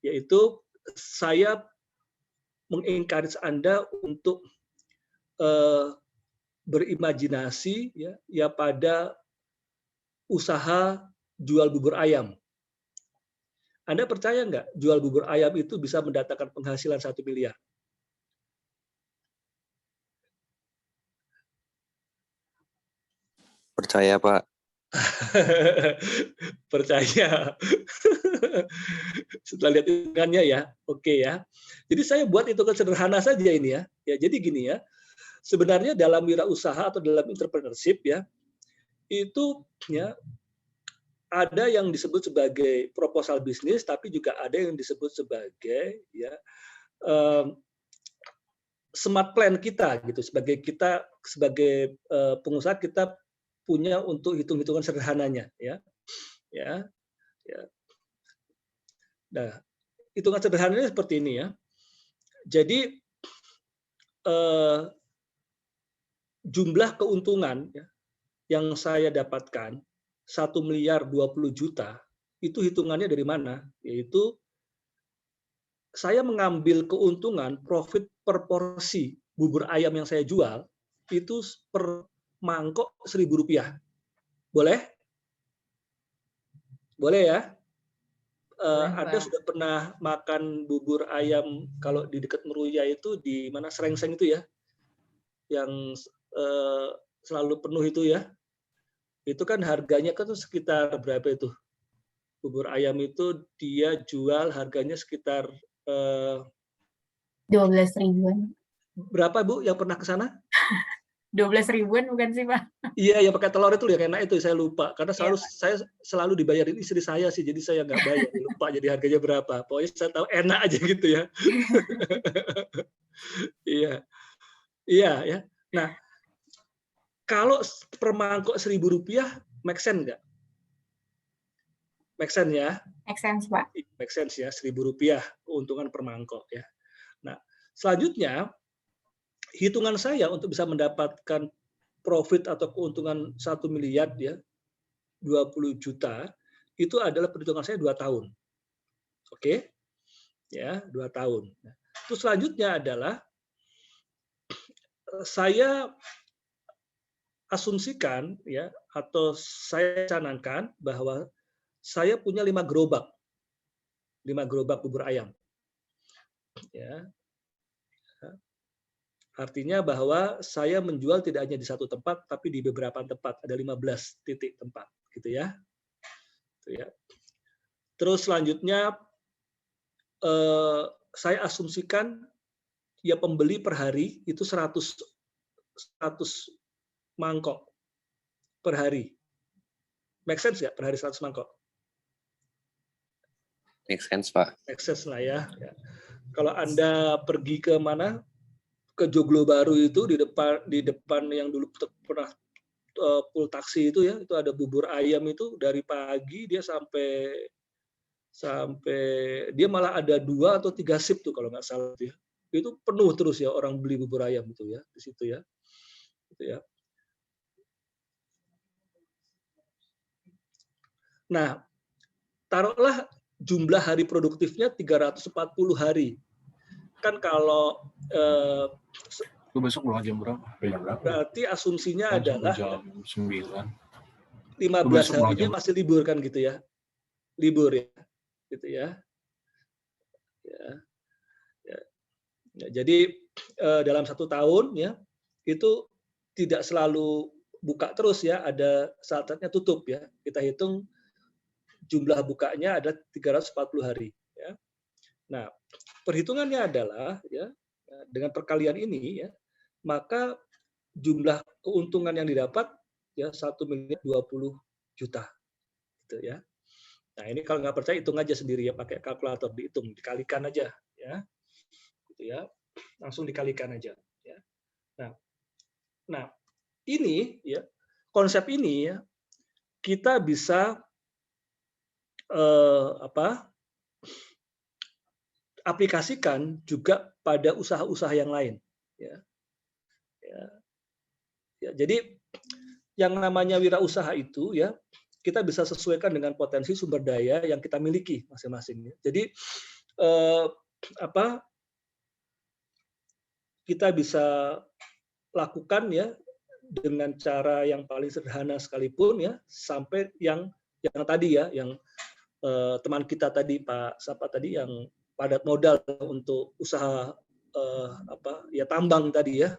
Yaitu saya mengencourage Anda untuk berimajinasi ya pada usaha jual bubur ayam. Anda percaya nggak jual bubur ayam itu bisa mendatangkan penghasilan 1 miliar? Percaya, Pak. Percaya. Setelah lihat hitungannya ya, oke ya. Jadi saya buat hitungan sederhana saja ini ya. Ya jadi gini ya. Sebenarnya dalam wirausaha atau dalam entrepreneurship ya, itu ya ada yang disebut sebagai proposal bisnis, tapi juga ada yang disebut sebagai ya smart plan kita gitu, sebagai pengusaha kita punya untuk hitung-hitungan sederhananya ya. Nah, hitungan sederhananya seperti ini ya. Jadi jumlah keuntungan ya, yang saya dapatkan 1.020.000.000 itu hitungannya dari mana? Yaitu saya mengambil keuntungan profit per porsi bubur ayam yang saya jual itu per mangkok Rp1.000. Boleh? Boleh ya? Anda sudah pernah makan bubur ayam kalau di dekat Meruya itu di mana Serengseng itu ya? Yang selalu penuh itu ya? Itu kan harganya kan sekitar berapa itu? Bubur ayam itu dia jual harganya sekitar 12.000-an. Berapa Bu yang pernah ke sana? 12.000-an bukan sih Pak? Iya, yang pakai telur itu yang enak itu saya lupa karena saya selalu dibayarin istri saya sih, jadi saya nggak bayar, lupa jadi harganya berapa. Pokoknya saya tahu enak aja gitu ya. Iya ya. Nah, kalau per mangkok Rp1.000 make sense nggak? Make sense ya? Make sense Pak. Make sense ya, Rp1.000 keuntungan per mangkok ya. Nah, selanjutnya hitungan saya untuk bisa mendapatkan profit atau keuntungan 1 miliar ya 20 juta itu adalah perhitungan saya 2 tahun. Oke? Ya, 2 tahun. Terus selanjutnya adalah saya asumsikan ya atau saya canangkan bahwa saya punya 5 gerobak. 5 gerobak bubur ayam. Ya. Artinya bahwa saya menjual tidak hanya di satu tempat, tapi di beberapa tempat. Ada 15 titik tempat, gitu ya. Terus selanjutnya saya asumsikan ya pembeli per hari itu 100 mangkok per hari. Make sense ya per hari 100 mangkok? Make sense Pak. Make sense lah ya. Kalau Anda pergi ke mana? Ke Joglo Baru itu di depan yang dulu pernah pool taksi itu ya, itu ada bubur ayam itu dari pagi dia sampai dia malah ada 2 atau 3 shift tuh kalau nggak salah ya. Itu penuh terus ya orang beli bubur ayam itu ya di situ ya. Gitu ya. Nah, taruhlah jumlah hari produktifnya 340 hari. Kan kalau besok pulang jam berapa? Berarti asumsinya adalah jam 9. 15 harinya masih libur kan gitu ya. Libur ya. Gitu ya. Jadi dalam 1 tahun ya itu tidak selalu buka terus ya, ada saat-saatnya tutup ya. Kita hitung jumlah bukanya ada 340 hari ya. Nah, perhitungannya adalah ya dengan perkalian ini ya, maka jumlah keuntungan yang didapat ya 1.020.000.000 gitu ya. Nah, ini kalau nggak percaya hitung aja sendiri ya, pakai kalkulator dihitung, dikalikan aja ya. Gitu ya. Langsung dikalikan aja ya. Nah, ini ya, konsep ini ya kita bisa aplikasikan juga pada usaha-usaha yang lain ya. Jadi yang namanya wirausaha itu ya kita bisa sesuaikan dengan potensi sumber daya yang kita miliki masing-masing. Jadi kita bisa lakukan ya dengan cara yang paling sederhana sekalipun ya sampai yang tadi ya yang teman kita tadi Pak Sapa tadi yang padat modal untuk usaha ya tambang tadi ya.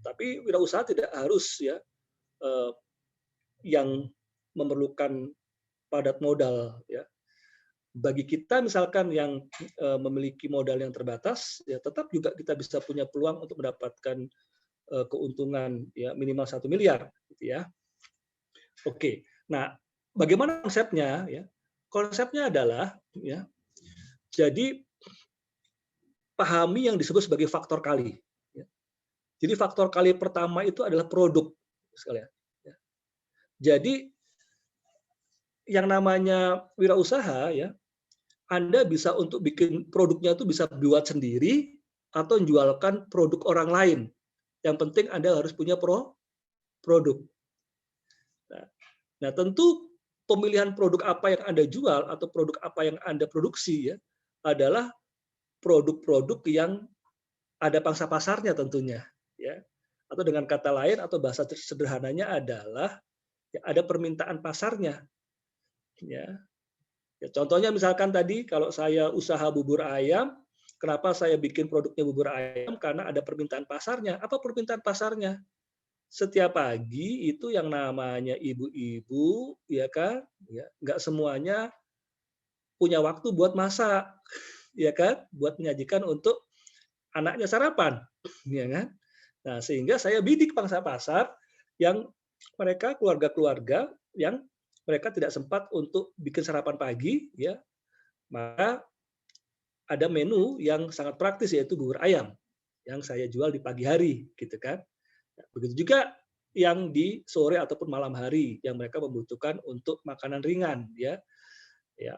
Tapi wirausaha tidak harus ya yang memerlukan padat modal ya. Bagi kita misalkan yang memiliki modal yang terbatas ya tetap juga kita bisa punya peluang untuk mendapatkan keuntungan ya minimal 1 miliar gitu ya. Oke. Nah, bagaimana konsepnya ya? Konsepnya adalah ya jadi pahami yang disebut sebagai faktor kali. Jadi faktor kali pertama itu adalah produk, sekalian. Jadi yang namanya wirausaha ya, Anda bisa untuk bikin produknya itu bisa buat sendiri atau menjualkan produk orang lain. Yang penting Anda harus punya produk. Nah, tentu pemilihan produk apa yang Anda jual atau produk apa yang Anda produksi ya adalah produk-produk yang ada pangsa pasarnya tentunya, ya. Atau dengan kata lain atau bahasa sederhananya adalah ya, ada permintaan pasarnya. Ya. Ya, contohnya misalkan tadi kalau saya usaha bubur ayam, kenapa saya bikin produknya bubur ayam? Karena ada permintaan pasarnya. Apa permintaan pasarnya? Setiap pagi itu yang namanya ibu-ibu, ya kan, ya, nggak semuanya punya waktu buat masak, ya kan, buat menyajikan untuk anaknya sarapan, ya kan. Nah, sehingga saya bidik pangsa pasar yang mereka keluarga-keluarga yang mereka tidak sempat untuk bikin sarapan pagi, ya, maka ada menu yang sangat praktis yaitu bubur ayam yang saya jual di pagi hari, gitu kan. Begitu juga yang di sore ataupun malam hari yang mereka membutuhkan untuk makanan ringan, ya, ya,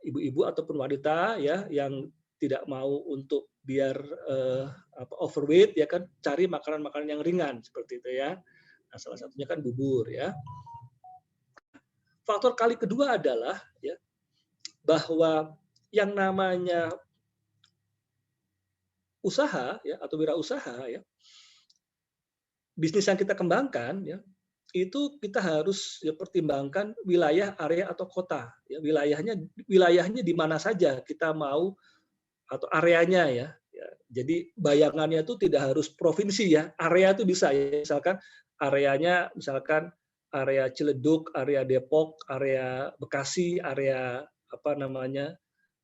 ibu-ibu ataupun wanita ya yang tidak mau untuk biar overweight ya kan, cari makanan-makanan yang ringan seperti itu ya. Nah, salah satunya kan bubur ya. Faktor kali kedua adalah ya bahwa yang namanya usaha ya atau wirausaha ya, bisnis yang kita kembangkan ya, itu kita harus ya pertimbangkan wilayah, area atau kota ya, wilayahnya di mana saja kita mau atau areanya ya. Ya, jadi bayangannya itu tidak harus provinsi ya, area itu bisa ya, misalkan areanya misalkan area Ciledug, area Depok, area Bekasi, area apa namanya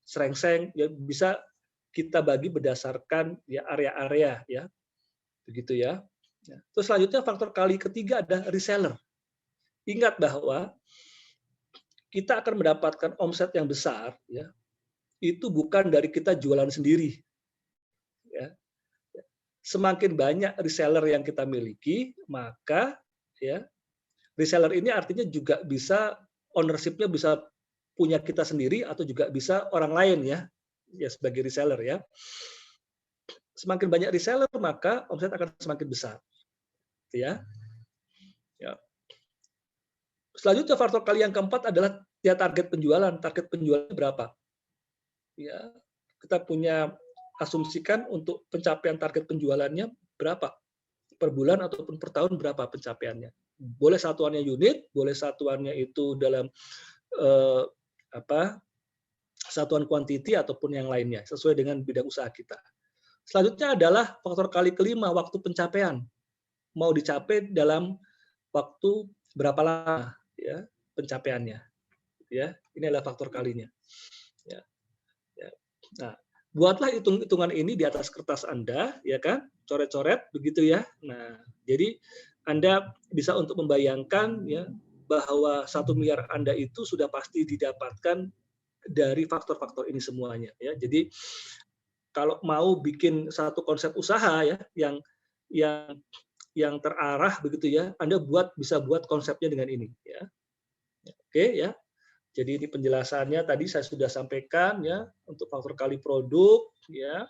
Srengseng ya, bisa kita bagi berdasarkan ya area-area ya, begitu ya. Terus selanjutnya faktor kali ketiga ada reseller. Ingat bahwa kita akan mendapatkan omset yang besar ya, itu bukan dari kita jualan sendiri. Ya. Semakin banyak reseller yang kita miliki, maka ya reseller ini artinya juga bisa ownership-nya bisa punya kita sendiri atau juga bisa orang lain ya, ya sebagai reseller ya. Semakin banyak reseller maka omset akan semakin besar. Ya. Ya. Selanjutnya faktor kali yang keempat adalah ya target penjualan. Target penjualan berapa? Ya, kita punya asumsikan untuk pencapaian target penjualannya berapa per bulan ataupun per tahun, berapa pencapaiannya. Boleh satuannya unit, boleh satuannya itu dalam satuan kuantiti ataupun yang lainnya sesuai dengan bidang usaha kita. Selanjutnya adalah faktor kali kelima, waktu pencapaian. Mau dicapai dalam waktu berapa lama ya pencapaiannya. Ya, ini adalah faktor kalinya. Ya. Ya. Nah, buatlah hitung-hitungan ini di atas kertas Anda, ya kan, coret-coret begitu ya. Nah, jadi Anda bisa untuk membayangkan ya bahwa 1 miliar Anda itu sudah pasti didapatkan dari faktor-faktor ini semuanya. Ya, jadi kalau mau bikin satu konsep usaha ya yang terarah begitu ya, Anda bisa buat konsepnya dengan ini ya. Oke ya. Jadi ini penjelasannya tadi saya sudah sampaikan ya untuk faktor kali produk ya.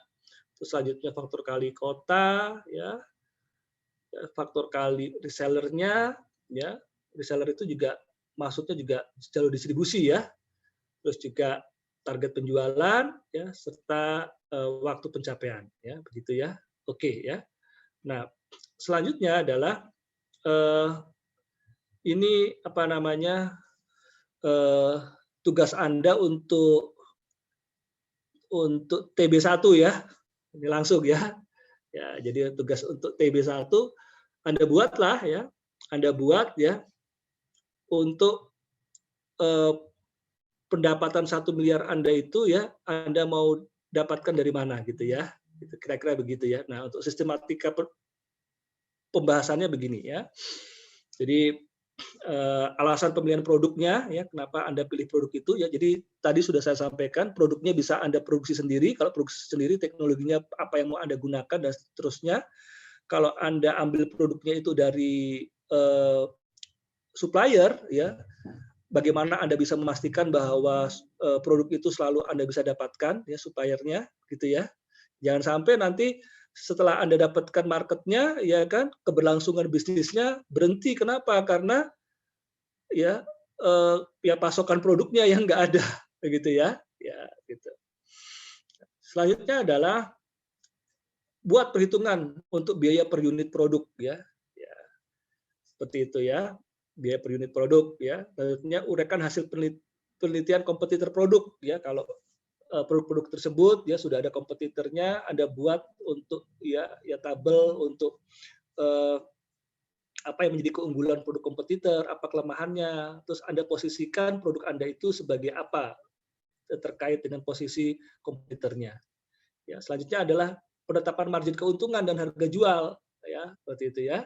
Terus selanjutnya faktor kali kota ya. Faktor kali resellernya ya. Reseller itu juga maksudnya juga jalur distribusi ya. Terus juga target penjualan ya serta waktu pencapaian ya, begitu ya. Oke ya. Nah, selanjutnya adalah ini apa namanya tugas Anda untuk TB1 ya. Ini langsung ya. Ya, jadi tugas untuk TB1 Anda buatlah ya. Anda buat ya untuk pendapatan 1 miliar Anda itu ya, Anda mau dapatkan dari mana gitu ya. Kira-kira begitu ya. Nah, untuk sistematika pembahasannya begini ya. Jadi alasan pemilihan produknya, ya kenapa Anda pilih produk itu, ya. Jadi tadi sudah saya sampaikan, produknya bisa Anda produksi sendiri. Kalau produksi sendiri, teknologinya apa yang mau Anda gunakan dan seterusnya. Kalau Anda ambil produknya itu dari supplier, ya, bagaimana Anda bisa memastikan bahwa produk itu selalu Anda bisa dapatkan, ya, suppliernya, gitu ya. Jangan sampai nanti setelah Anda dapatkan marketnya, ya kan, keberlangsungan bisnisnya berhenti. Kenapa? Karena ya pasokan produknya yang nggak ada, begitu ya. Ya, gitu. Selanjutnya adalah buat perhitungan untuk biaya per unit produk, ya. Ya, seperti itu ya, biaya per unit produk, ya. Selanjutnya uraikan hasil penelitian kompetitor produk, ya. Kalau produk-produk tersebut ya sudah ada kompetitornya, Anda buat untuk ya tabel untuk apa yang menjadi keunggulan produk kompetitor, apa kelemahannya, terus Anda posisikan produk Anda itu sebagai apa terkait dengan posisi kompetitornya. Ya, selanjutnya adalah penetapan margin keuntungan dan harga jual, ya, seperti itu ya.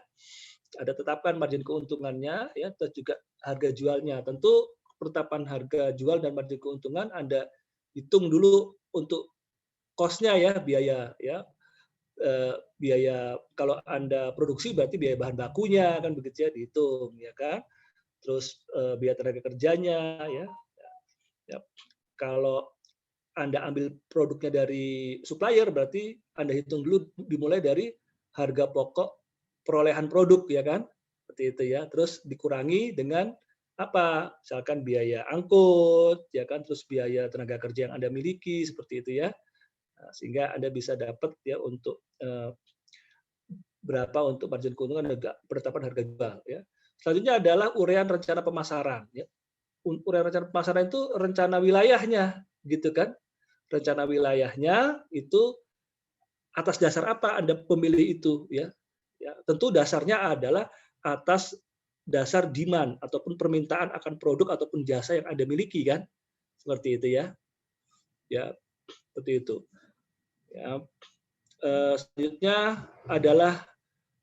Ada tetapkan margin keuntungannya, ya, terus juga harga jualnya. Tentu penetapan harga jual dan margin keuntungan Anda hitung dulu untuk cost-nya, ya, biaya, ya. Biaya kalau Anda produksi berarti biaya bahan bakunya kan begitu ya, dihitung, ya kan. Terus biaya tenaga kerjanya, ya. Ya. Kalau Anda ambil produknya dari supplier berarti Anda hitung dulu, dimulai dari harga pokok perolehan produk, ya kan. Seperti itu ya. Terus dikurangi dengan apa? Misalkan biaya angkut, ya kan, terus biaya tenaga kerja yang Anda miliki, seperti itu ya. Nah, sehingga Anda bisa dapat ya untuk berapa untuk margin keuntungan dan penetapan harga jual, ya. Selanjutnya adalah uraian rencana pemasaran, ya. Uraian rencana pemasaran itu rencana wilayahnya, gitu kan. Rencana wilayahnya itu atas dasar apa Anda pemilih itu, ya. Ya, tentu dasarnya adalah atas dasar demand ataupun permintaan akan produk ataupun jasa yang Anda miliki kan. Seperti itu ya. Ya, seperti itu. Ya. Selanjutnya adalah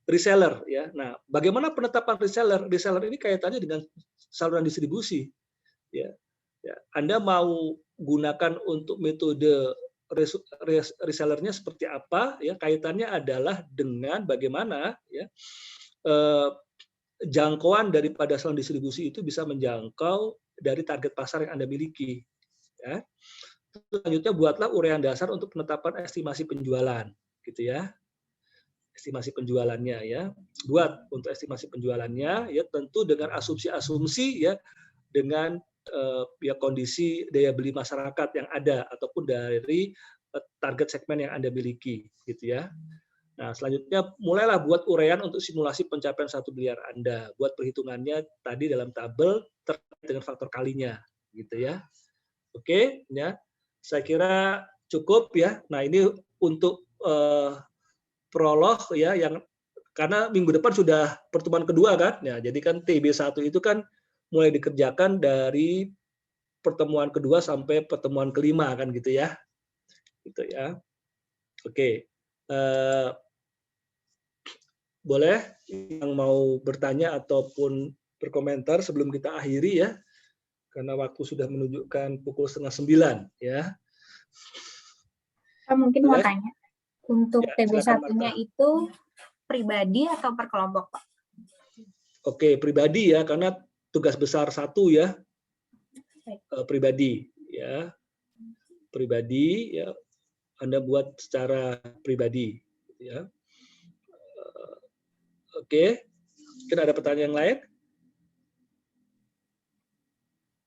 reseller, ya. Nah, bagaimana penetapan reseller? Reseller ini kaitannya dengan saluran distribusi, ya. Ya, Anda mau gunakan untuk metode resellernya seperti apa, ya, kaitannya adalah dengan bagaimana ya jangkauan daripada saluran distribusi itu bisa menjangkau dari target pasar yang Anda miliki, ya. Selanjutnya buatlah uraian dasar untuk penetapan estimasi penjualan, gitu ya. Estimasi penjualannya, ya. Buat untuk estimasi penjualannya, ya, tentu dengan asumsi-asumsi, ya, dengan ya kondisi daya beli masyarakat yang ada ataupun dari target segmen yang Anda miliki, gitu ya. Nah, selanjutnya mulailah buat uraian untuk simulasi pencapaian 1 miliar Anda. Buat perhitungannya tadi dalam tabel terkait dengan faktor kalinya, gitu ya. Oke, ya. Saya kira cukup ya. Nah, ini untuk prolog ya, yang karena minggu depan sudah pertemuan kedua kan. Ya, jadi kan TB1 itu kan mulai dikerjakan dari pertemuan kedua sampai pertemuan kelima kan gitu ya. Gitu ya. Oke. Boleh yang mau bertanya ataupun berkomentar sebelum kita akhiri ya. Karena waktu sudah menunjukkan pukul 8:30 ya. Saya mungkin mau tanya, untuk ya, TB1-nya itu pribadi atau per kelompok, Pak? Oke, pribadi ya, karena tugas besar 1 ya, pribadi ya, pribadi ya, Anda buat secara pribadi ya. Oke, mungkin ada pertanyaan yang lain?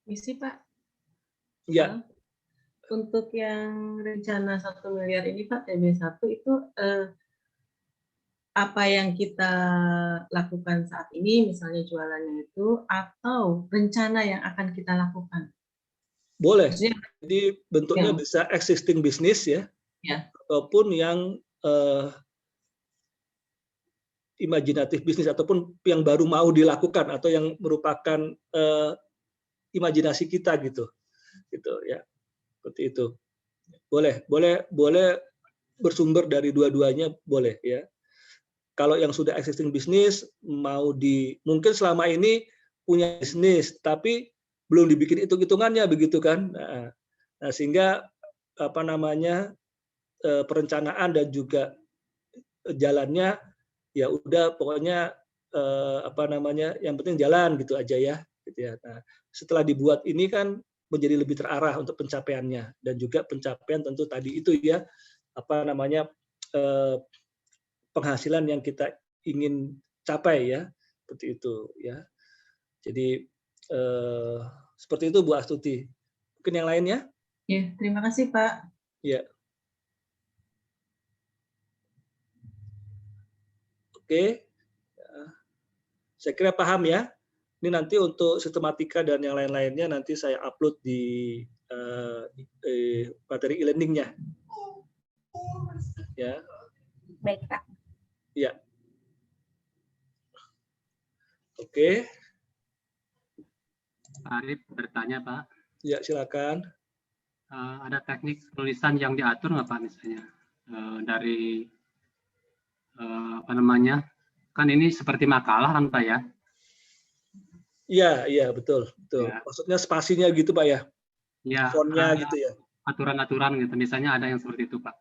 Misi Pak. Ya. Untuk yang rencana 1 miliar ini Pak, TB1 itu apa yang kita lakukan saat ini, misalnya jualannya itu, atau rencana yang akan kita lakukan? Boleh. Jadi bentuknya bisa existing business ya, ataupun yang imajinatif bisnis ataupun yang baru mau dilakukan atau yang merupakan imajinasi kita gitu ya, seperti itu. Boleh bersumber dari dua-duanya, boleh ya. Kalau yang sudah existing bisnis mungkin selama ini punya bisnis, tapi belum dibikin hitung-hitungannya begitu kan. Nah, sehingga apa namanya perencanaan dan juga jalannya ya udah pokoknya apa namanya yang penting jalan gitu aja ya. Gitu ya. Nah, setelah dibuat ini kan menjadi lebih terarah untuk pencapaiannya dan juga pencapaian tentu tadi itu ya apa namanya penghasilan yang kita ingin capai ya seperti itu ya. Jadi seperti itu Bu Astuti. Mungkin yang lainnya? Ya, terima kasih Pak. Ya. Oke. Saya kira paham ya. Ini nanti untuk sistematika dan yang lain-lainnya nanti saya upload di materi e-learning-nya. Ya. Baik, Pak. Ya. Oke. Pak Arif bertanya, Pak. Ya, silakan. Ada teknik tulisan yang diatur nggak, Pak, misalnya dari apa namanya? Kan ini seperti makalah kan, Pak ya? Iya, iya betul, betul. Ya. Maksudnya spasinya gitu, Pak ya? Iya. Fontnya gitu ya? Aturan-aturan gitu, misalnya ada yang seperti itu, Pak.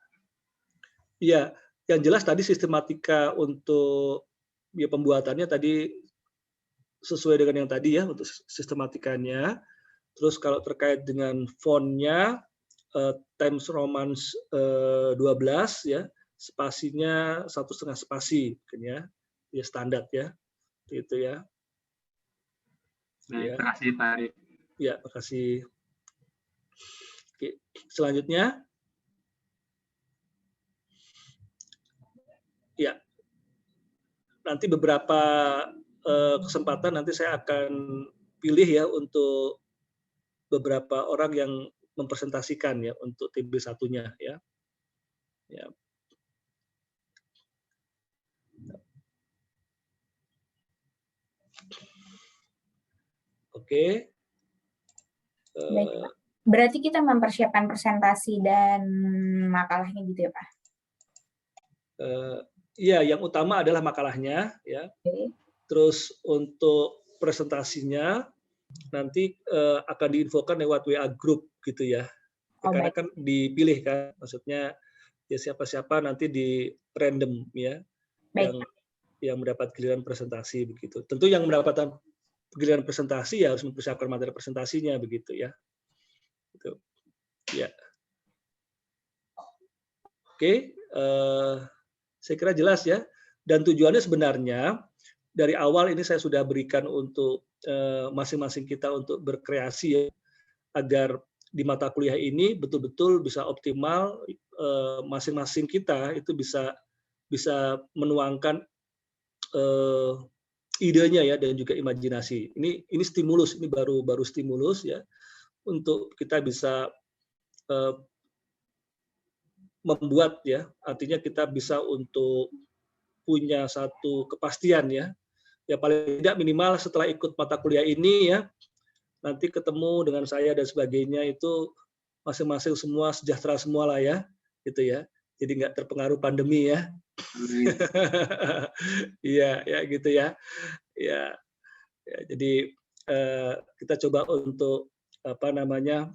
Iya, yang jelas tadi sistematika untuk ya pembuatannya tadi sesuai dengan yang tadi ya untuk sistematikanya. Terus kalau terkait dengan fontnya Times Roman 12 ya, spasinya 1,5 spasi kan ya. Ya standar ya. Itu ya. Terima kasih Pak Arif. Ya, terima kasih. Oke, selanjutnya. Ya. Nanti beberapa kesempatan nanti saya akan pilih ya untuk beberapa orang yang mempresentasikan ya untuk TB1-nya ya. Ya. Oke. Baik, Pak. Berarti kita mempersiapkan presentasi dan makalahnya gitu ya, Pak? Iya, yang utama adalah makalahnya ya. Okay. Terus untuk presentasinya nanti akan diinfokan lewat WA group gitu ya. Karena kan dipilih kan, maksudnya ya siapa-siapa nanti di random ya. Yang mendapat giliran presentasi begitu. Tentu yang mendapatkan giliran presentasi ya harus mempersiapkan materi presentasinya begitu ya. Gitu. Ya. Oke, saya kira jelas ya. Dan tujuannya sebenarnya dari awal ini saya sudah berikan untuk masing-masing kita untuk berkreasi ya, agar di mata kuliah ini betul-betul bisa optimal, masing-masing kita itu bisa menuangkan idenya ya dan juga imajinasi. Ini stimulus, ini baru stimulus ya untuk kita bisa membuat ya, artinya kita bisa untuk punya satu kepastian ya. Ya paling tidak minimal setelah ikut mata kuliah ini ya, nanti ketemu dengan saya dan sebagainya itu masing-masing semua sejahtera semua lah ya, gitu ya. Jadi nggak terpengaruh pandemi ya. Iya, ya gitu ya. Ya, jadi kita coba untuk apa namanya,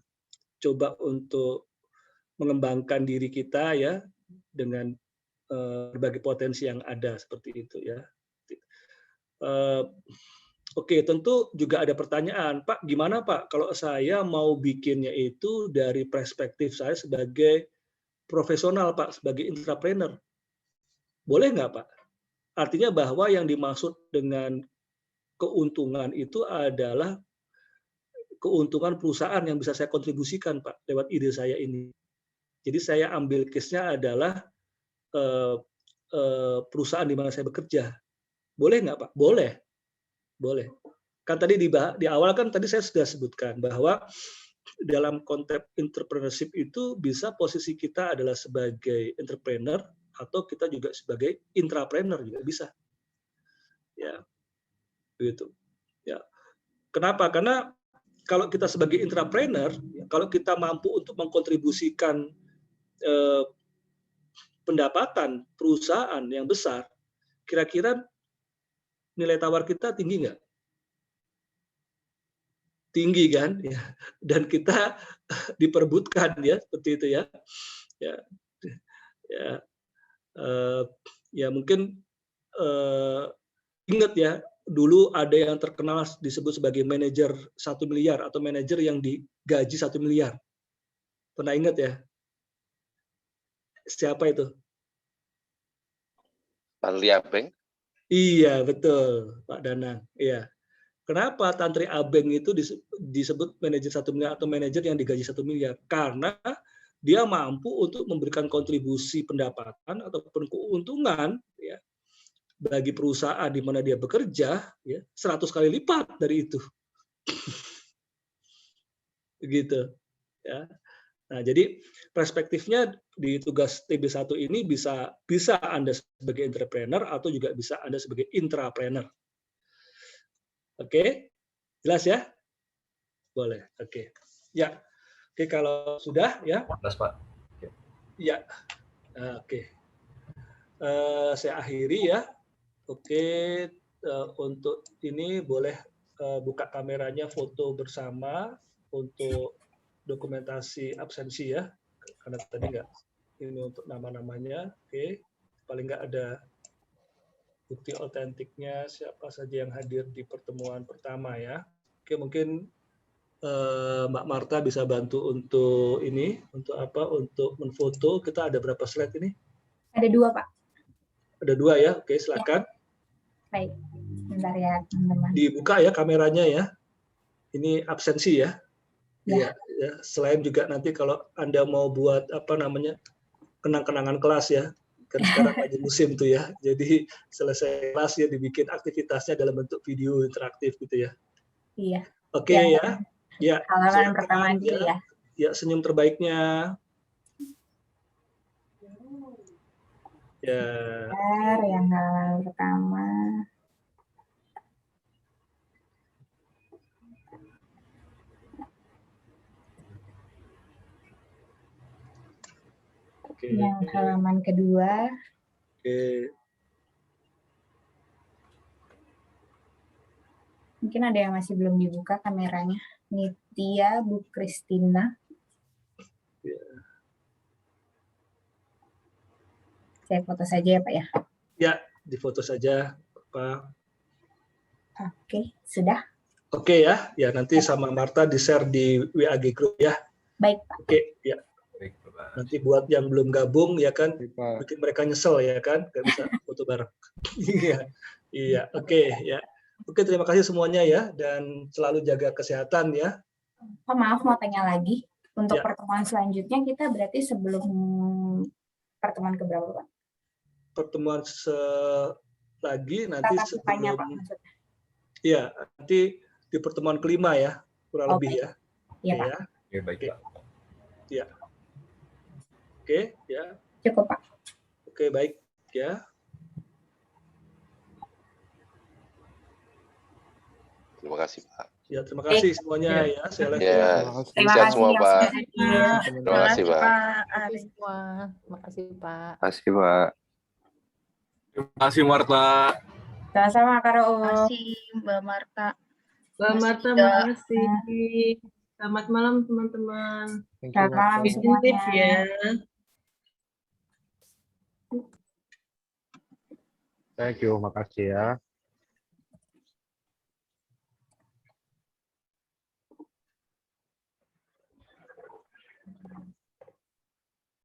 coba untuk mengembangkan diri kita ya dengan berbagai potensi yang ada seperti itu ya. Oke, tentu juga ada pertanyaan, Pak, gimana Pak kalau saya mau bikinnya itu dari perspektif saya sebagai profesional Pak, sebagai entrepreneur, boleh nggak Pak? Artinya bahwa yang dimaksud dengan keuntungan itu adalah keuntungan perusahaan yang bisa saya kontribusikan Pak lewat ide saya ini. Jadi saya ambil case-nya adalah perusahaan di mana saya bekerja. Boleh nggak Pak? Boleh. Boleh. Kan tadi di awal kan tadi saya sudah sebutkan bahwa dalam konteks entrepreneurship itu bisa posisi kita adalah sebagai entrepreneur atau kita juga sebagai intrapreneur juga bisa. Ya. Begitu. Ya. Kenapa? Karena kalau kita sebagai intrapreneur, kalau kita mampu untuk mengkontribusikan pendapatan perusahaan yang besar, kira-kira nilai tawar kita tinggi nggak? tinggi kan, ya, dan kita diperebutkan ya seperti itu ya, ya, ya, ya mungkin ingat ya, dulu ada yang terkenal disebut sebagai manajer 1 miliar atau manajer yang digaji 1 miliar. Pernah ingat ya? Siapa itu? Tantri Abeng. Iya, betul, Pak Danang. Iya. Kenapa Tantri Abeng itu disebut manajer 1 miliar atau manajer yang digaji 1 miliar? Karena dia mampu untuk memberikan kontribusi pendapatan ataupun keuntungan ya bagi perusahaan di mana dia bekerja ya 100 kali lipat dari itu. Begitu ya. Nah, jadi perspektifnya di tugas TB1 ini bisa Anda sebagai entrepreneur atau juga bisa Anda sebagai intrapreneur. Oke, jelas ya? Boleh. Oke. Ya. Oke, kalau sudah ya. Jelas, Pak. Ya. Oke. Saya akhiri ya. Oke, untuk ini boleh buka kameranya, foto bersama untuk dokumentasi absensi ya. Karena tadi nggak ini untuk nama-namanya. Oke. Paling nggak ada bukti otentiknya siapa saja yang hadir di pertemuan pertama ya. Oke, mungkin Mbak Marta bisa bantu untuk ini, untuk apa? Untuk menfoto. Kita ada berapa slide ini? Ada 2, Pak. Ada 2 ya. Oke, silakan. Baik, bentar ya teman-teman. Dibuka ya kameranya ya. Ini absensi ya. Iya. Ya. Selain juga nanti kalau Anda mau buat apa namanya kenang-kenangan kelas ya. Kan sekarang lagi musim tuh ya. Jadi selesai kelas ya dibikin aktivitasnya dalam bentuk video interaktif gitu ya. Iya. Oke ya. Ya. Halaman pertama dulu ya. Ya, senyum terbaiknya. Ya. Bentar, yang halaman pertama. Oke. Yang halaman kedua. Oke. Mungkin ada yang masih belum dibuka kameranya. Nitya, Bu Kristina. Ya. Saya foto saja ya, Pak ya. Ya, difoto saja, Pak. Oke, sudah. Oke ya. Ya, nanti sama Marta di-share di WAG group ya. Baik, Pak. Oke, ya. Nanti buat yang belum gabung ya kan, bikin mereka nyesel ya kan, nggak bisa foto bareng. Iya, iya, oke ya. Oke, terima kasih semuanya ya, dan selalu jaga kesehatan ya. Oh, maaf, mau tanya lagi. Untuk Ya. pertemuan selanjutnya kita berarti sebelum pertemuan keberapa, Pak? Pertemuan lagi nanti Tatap mukanya, Pak, sebelum, maksudnya. ya nanti di pertemuan kelima ya, kurang lebih ya. Iya, Oke, Pak. ya. Oke, baik, Pak. Ya. Oke, ya. Cukup, Pak. Oke, baik ya. Terima kasih, Pak. Ya, terima kasih semuanya ya. Saya lihat Ya, Terima sehat kasih semua, yang Pak. sudah hadir. Terima kasih, Pak. Semua. Terima kasih, Pak. Terima kasih, Pak. Terima kasih, Marta. Sama-sama, Kak Room. Terima kasih, Mbak Marta. Mbak Mas Marta, Ida. makasih. Selamat malam, teman-teman. Selamat malam Stay safe semuanya. ya. Thank you, makasih ya.